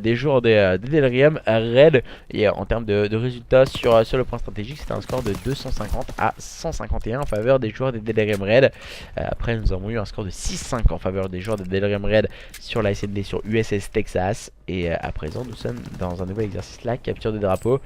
des joueurs des Delirium Red. Et en termes de résultats sur le point stratégique, c'était un score de 250 à 151 en faveur des joueurs des Delirium Red. Après nous avons eu un score de 6-5 en faveur des joueurs des Delirium Red sur la SND sur USS Texas. Et à présent nous sommes dans un nouvel exercice, la capture de drapeau.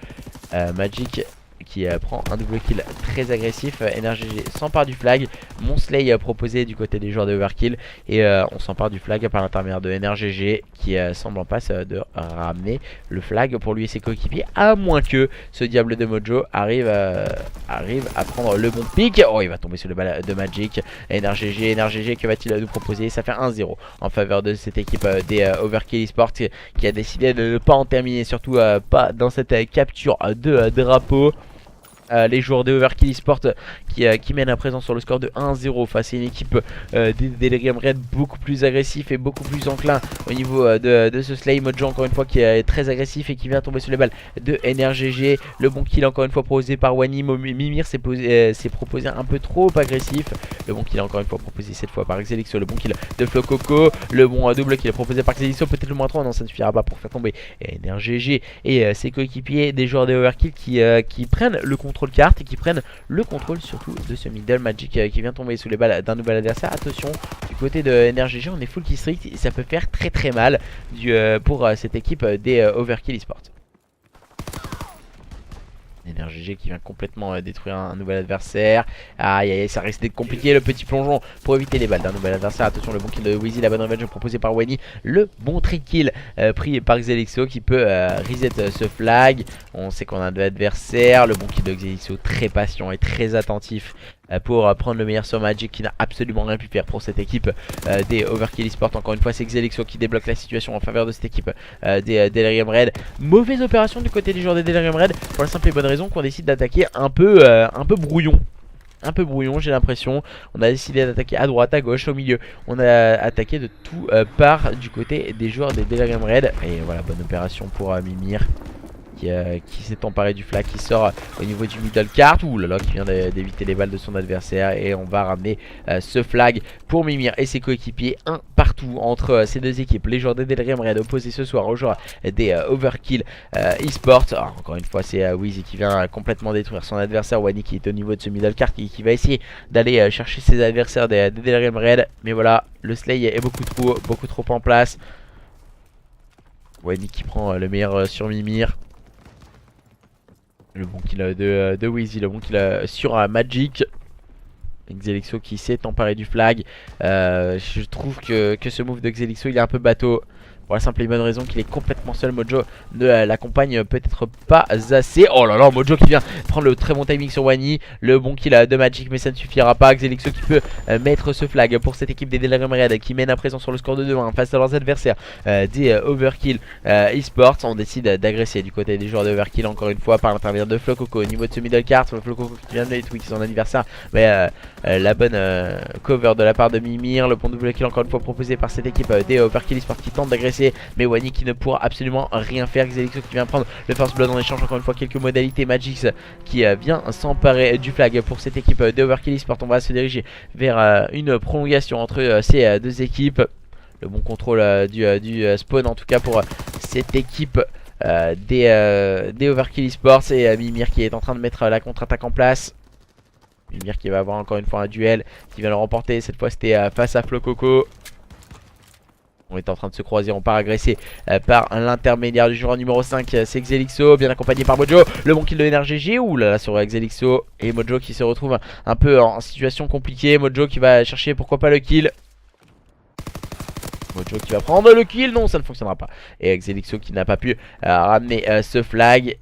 Magic qui prend un double kill très agressif. NRGG s'empare du flag. Monsley proposé du côté des joueurs de Overkill. Et on s'empare du flag par l'intermédiaire de NRGG qui semble en passe de ramener le flag pour lui et ses coéquipiers. À moins que ce diable de Mojo arrive à prendre le bon pick. Oh, il va tomber sur le bal de Magic. NRGG, que va-t-il nous proposer? Ça fait 1-0 en faveur de cette équipe des Overkill Esports qui a décidé de ne pas en terminer. Surtout pas dans cette capture de drapeau. Les joueurs de Overkill Esports qui mènent à présent sur le score de 1-0 face à une équipe des Delirium Red beaucoup plus agressif et beaucoup plus enclin au niveau de ce Slay. Mojo encore une fois qui est très agressif et qui vient tomber sur les balles de NRGG. Le bon kill encore une fois proposé par Wani. Mimir s'est proposé un peu trop agressif. Le bon kill encore une fois proposé cette fois par Xelixo. Le bon kill de Flo Coco. Le bon double kill proposé par Xelixo. Peut-être le moins 3, non ça ne suffira pas pour faire tomber NRGG et ses coéquipiers des joueurs de Overkill qui prennent le contrôle contrôle carte et qui prennent le contrôle surtout de ce middle. Magic qui vient tomber sous les balles d'un nouvel adversaire. Attention, du côté de NRGG on est full kill streak et ça peut faire très mal pour cette équipe des Overkill Esports. NRGG qui vient complètement détruire un nouvel adversaire. Aïe aïe, ça risque d'être compliqué le petit plongeon pour éviter les balles d'un nouvel adversaire. Attention, le bon kill de Wheezy, la bonne revenge proposée par Wani. Le bon trick kill pris par Xelixo qui peut reset ce flag. On sait qu'on a un nouvel adversaire. Le bon kill de Xelixo, très patient et très attentif pour prendre le meilleur sur Magic, qui n'a absolument rien pu faire pour cette équipe des Overkill Esports. Encore une fois, c'est Xelixo qui débloque la situation en faveur de cette équipe des Delirium Red. Mauvaise opération du côté des joueurs des Delirium Red pour la simple et bonne raison qu'on décide d'attaquer un peu brouillon. Un peu brouillon, j'ai l'impression. On a décidé d'attaquer à droite, à gauche, au milieu. On a attaqué de tout part du côté des joueurs des Delirium Red. Et voilà, bonne opération pour Mimir qui s'est emparé du flag, qui sort au niveau du middle cart. Ouh là là, qui vient d'éviter les balles de son adversaire. Et on va ramener ce flag pour Mimir et ses coéquipiers. Un partout entre ces deux équipes. Les joueurs des Delirium Red opposés ce soir aux joueurs des Overkill Esports. Encore une fois, c'est Wheezy qui vient complètement détruire son adversaire. Wani qui est au niveau de ce middle cart qui va essayer d'aller chercher ses adversaires des Delirium Red. Mais voilà, le slay est beaucoup trop en place. Wani qui prend le meilleur sur Mimir. Le bon kill de Wheezy, le bon kill sur Magic. Xelixo qui s'est emparé du flag. Je trouve que ce move de Xelixo il est un peu bateau. Pour la simple et bonne raison qu'il est complètement seul. Mojo ne l'accompagne peut-être pas assez. Oh là là, Mojo qui vient prendre le très bon timing sur Wani. Le bon kill de Magic, mais ça ne suffira pas. Xelixo qui peut mettre ce flag pour cette équipe des Delirium Red qui mène à présent sur le score de 2-1 face à leurs adversaires des Overkill Esports. On décide d'agresser du côté des joueurs de Overkill encore une fois par l'intermédiaire de Flococo au niveau de ce middle cart. Flococo qui vient de tweak son anniversaire, mais la bonne cover de la part de Mimir. Le bon double kill encore une fois proposé par cette équipe des Overkill Esports qui tente d'agresser, mais Wani qui ne pourra absolument rien faire. Xelixo qui vient prendre le first blood en échange. Encore une fois quelques modalités. Magix qui vient s'emparer du flag pour cette équipe de Overkill Esports. On va se diriger vers une prolongation entre ces deux équipes. Le bon contrôle du spawn en tout cas pour cette équipe des Overkill Esports. Et Mimir qui est en train de mettre la contre-attaque en place. Mimir qui va avoir encore une fois un duel, qui vient le remporter. Cette fois c'était face à Flococo. On est en train de se croiser, on part agresser par l'intermédiaire du joueur numéro 5, c'est Xelixo, bien accompagné par Mojo. Le bon kill de NRGG, ouh là là, sur Xelixo. Et Mojo qui se retrouve un peu en situation compliquée. Mojo qui va chercher pourquoi pas le kill. Mojo qui va prendre le kill, non ça ne fonctionnera pas. Et Xelixo qui n'a pas pu ramener ce flag.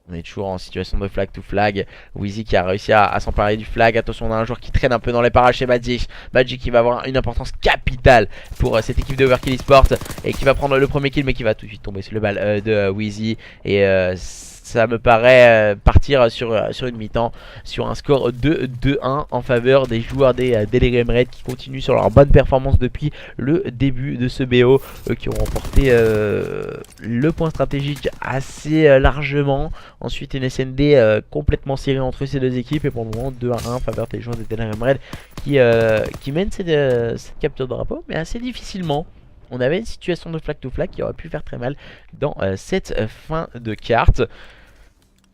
On est toujours en situation de flag to flag. Wheezy qui a réussi à s'emparer du flag. Attention, on a un joueur qui traîne un peu dans les parages chez Magic. Magic qui va avoir une importance capitale pour cette équipe de Overkill Esports. Et qui va prendre le premier kill, mais qui va tout de suite tomber sur le bal de Wheezy. Et ça me paraît partir sur une mi-temps, sur un score de 2-1 en faveur des joueurs des Delirium Red qui continuent sur leur bonne performance depuis le début de ce BO, qui ont remporté le point stratégique assez largement. Ensuite une SND complètement serrée entre ces deux équipes, et pour le moment 2-1 en faveur des joueurs des Delirium Red qui mènent cette capture de drapeau, mais assez difficilement. On avait une situation de flag to flag qui aurait pu faire très mal dans cette fin de carte.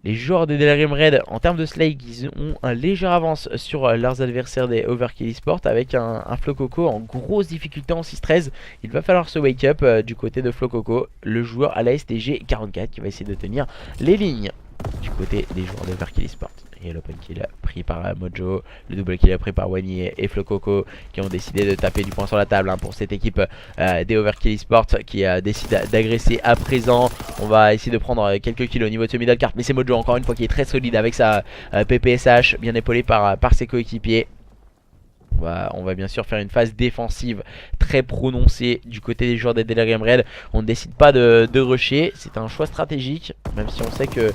Les joueurs des Delirium Red en termes de slay, ils ont un léger avance sur leurs adversaires des Overkill Esports, avec un Flococo en grosse difficulté en 6-13. Il va falloir se wake up du côté de Flococo, le joueur à la STG 44 qui va essayer de tenir les lignes du côté des joueurs des Overkill Esports. Et l'open kill pris par Mojo, le double kill pris par Wani et Flococo, qui ont décidé de taper du poing sur la table pour cette équipe des Overkill Esports qui décide d'agresser à présent. On va essayer de prendre quelques kills au niveau de ce middle cart, mais c'est Mojo encore une fois qui est très solide avec sa PPSH, bien épaulé par ses coéquipiers. On va bien sûr faire une phase défensive très prononcée du côté des joueurs des Delirium Red. On ne décide pas de rusher, c'est un choix stratégique, même si on sait que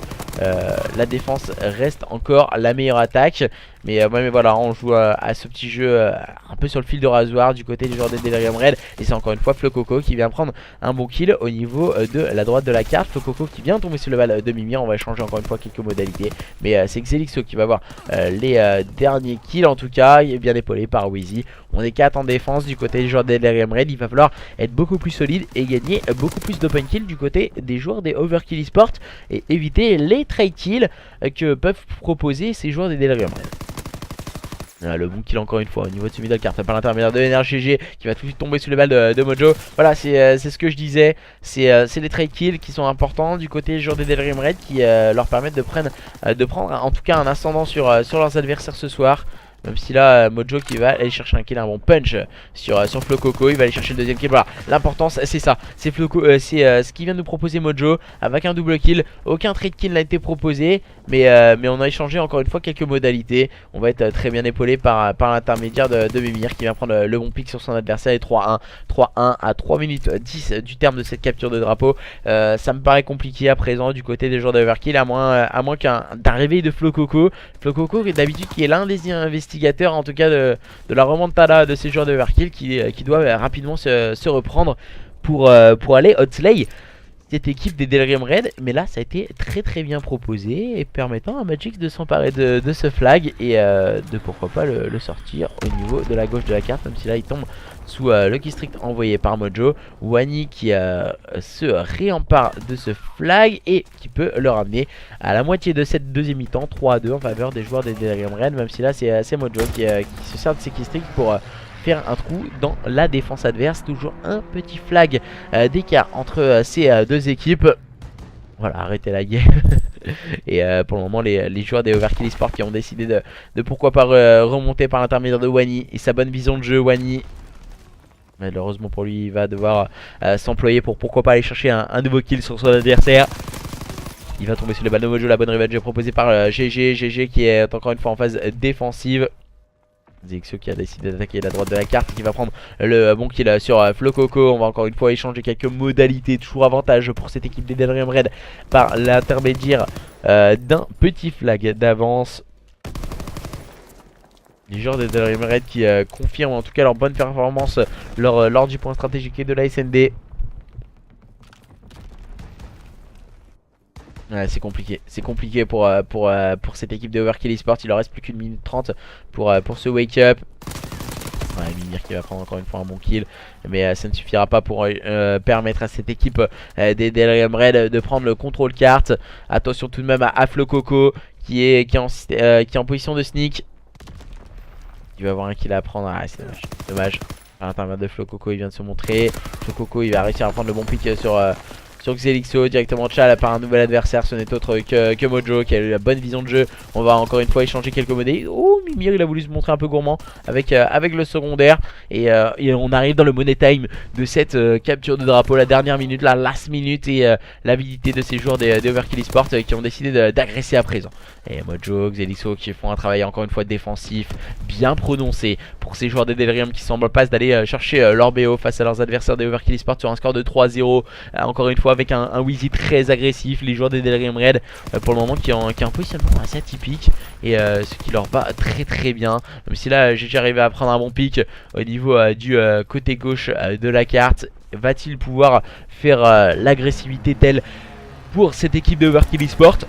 la défense reste encore la meilleure attaque. Mais voilà, on joue à ce petit jeu un peu sur le fil de rasoir du côté des joueurs des Delirium Red. Et c'est encore une fois Flococo qui vient prendre un bon kill au niveau de la droite de la carte. Flococo qui vient tomber sur le bal de Mimir. On va échanger encore une fois quelques modalités, mais c'est Xelixo qui va avoir les derniers kills en tout cas. Il est bien épaulé par Wheezy. On est 4 en défense du côté des joueurs des Delirium Red. Il va falloir être beaucoup plus solide et gagner beaucoup plus d'open kill du côté des joueurs des Overkill Esports et éviter les trade kills que peuvent proposer ces joueurs des Delirium Red. Le bon kill encore une fois au niveau de ce middle card par l'intermédiaire de NRGG qui va tout de suite tomber sous les balles de Mojo. Voilà, c'est ce que je disais. C'est les trade kills qui sont importants du côté des joueurs des Delirium Red qui leur permettent de prendre en tout cas un ascendant sur leurs adversaires ce soir. Même si là Mojo qui va aller chercher un kill, un bon punch sur Flo Coco, il va aller chercher le deuxième kill. Voilà, l'importance c'est ça, c'est ce qu'il vient de nous proposer Mojo avec un double kill. Aucun trade kill n'a été proposé, mais on a échangé encore une fois quelques modalités. On va être très bien épaulé par l'intermédiaire de Mimir qui vient prendre le bon pick sur son adversaire. Et 3-1 à 3 minutes 10 du terme de cette capture de drapeau. Ça me paraît compliqué à présent du côté des joueurs de Overkill, à moins d'un réveil de Flo Coco. Flo Coco d'habitude qui est l'un des investigateurs en tout cas de la remontada de ces joueurs de Overkill qui doivent rapidement se reprendre pour aller outslay cette équipe des Delirium Red. Mais là ça a été très bien proposé et permettant à Magic de s'emparer de ce flag et de pourquoi pas le sortir au niveau de la gauche de la carte, même si là il tombe sous Lucky Strict envoyé par Mojo. Wani qui se réempare de ce flag et qui peut le ramener à la moitié de cette deuxième mi-temps, 3-2 en faveur des joueurs des Delirium Red, même si là c'est Mojo qui se sert de ses Lucky Strict pour faire un trou dans la défense adverse. Toujours un petit flag d'écart entre ces deux équipes. Voilà, arrêtez la guerre. Et pour le moment les joueurs des Overkill Esports qui ont décidé de pourquoi pas remonter par l'intermédiaire de Wani et sa bonne vision de jeu. Wani, malheureusement pour lui, il va devoir s'employer pour pourquoi pas aller chercher un nouveau kill sur son adversaire. Il va tomber sur les balles de Mojo. La bonne revenge proposée par GG qui est encore une fois en phase défensive. Zexio qui a décidé d'attaquer la droite de la carte, qui va prendre le bon kill sur Flo Coco. On va encore une fois échanger quelques modalités. Toujours avantage pour cette équipe des Delirium Red par l'intermédiaire d'un petit flag d'avance. Les joueurs des Delirium Red qui confirment en tout cas leur bonne performance lors du point stratégique et de la SND. Ouais, c'est compliqué pour cette équipe de Overkill Esports. Il leur reste plus qu'une minute 30 pour ce wake up. Ouais, Mimir qui va prendre encore une fois un bon kill, mais ça ne suffira pas pour permettre à cette équipe des Delirium Red de prendre le contrôle carte. Attention tout de même à Flo Coco qui est en position de sneak. Il va avoir un kill à prendre. Ah, c'est dommage. Par l'intermédiaire de Flo Coco, il vient de se montrer. Flo Coco, il va réussir à prendre le bon pick sur Xelixo, directement Chal par un nouvel adversaire. Ce n'est autre que Mojo qui a eu la bonne vision de jeu. On va encore une fois échanger quelques modèles. Oh, Mimir il a voulu se montrer un peu gourmand avec le secondaire. Et on arrive dans le money time de cette capture de drapeau. La dernière minute, la last minute. Et l'avidité de ces joueurs des Overkill Esports qui ont décidé d'agresser à présent. Et Mojo, Xelixo qui font un travail encore une fois défensif bien prononcé pour ces joueurs des Delirium qui semblent pas d'aller chercher leur BO face à leurs adversaires des Overkill Esports sur un score de 3-0. Encore une fois avec un Wheezy très agressif. Les joueurs des Delirium Red pour le moment qui ont un positionnement assez atypique et ce qui leur va très bien. Même si là j'ai arrivé à prendre un bon pic au niveau du côté gauche de la carte. Va-t-il pouvoir faire l'agressivité telle pour cette équipe de Overkill Esports?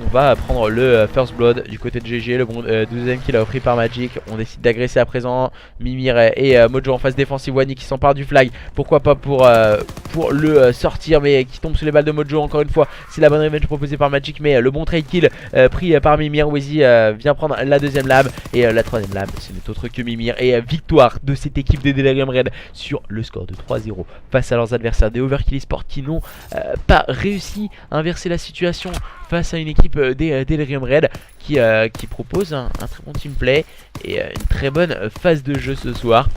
On va prendre le first blood du côté de GG, le bon deuxième kill offert par Magic. On décide d'agresser à présent. Mimir et Mojo en phase défensive. Wani qui s'empare du flag. Pourquoi pas pour le sortir, mais qui tombe sous les balles de Mojo encore une fois. C'est la bonne revenge proposée par Magic, mais le bon trade kill pris par Mimir. Wheezy vient prendre la deuxième lab et la troisième lab. Ce n'est autre que Mimir. Et victoire de cette équipe des Delirium Red sur le score de 3-0 face à leurs adversaires des Overkill Esports qui n'ont pas réussi à inverser la situation face à une équipe des Delirium Red qui propose un très bon team play et une très bonne phase de jeu ce soir.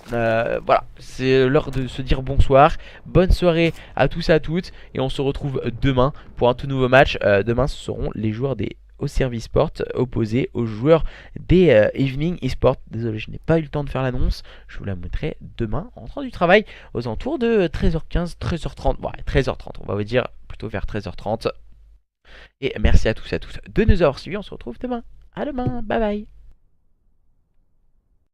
Voilà, c'est l'heure de se dire bonsoir. Bonne soirée à tous et à toutes. Et on se retrouve demain pour un tout nouveau match. Demain ce seront les joueurs des Au-Service Sport opposés aux joueurs des Evening Esports. Désolé, je n'ai pas eu le temps de faire l'annonce. Je vous la montrerai demain en rentrant du travail aux alentours de 13h15, 13h30. Bon, 13h30, on va vous dire plutôt vers 13h30. Et merci à tous et à toutes de nous avoir suivis. On se retrouve demain. À demain. Bye bye.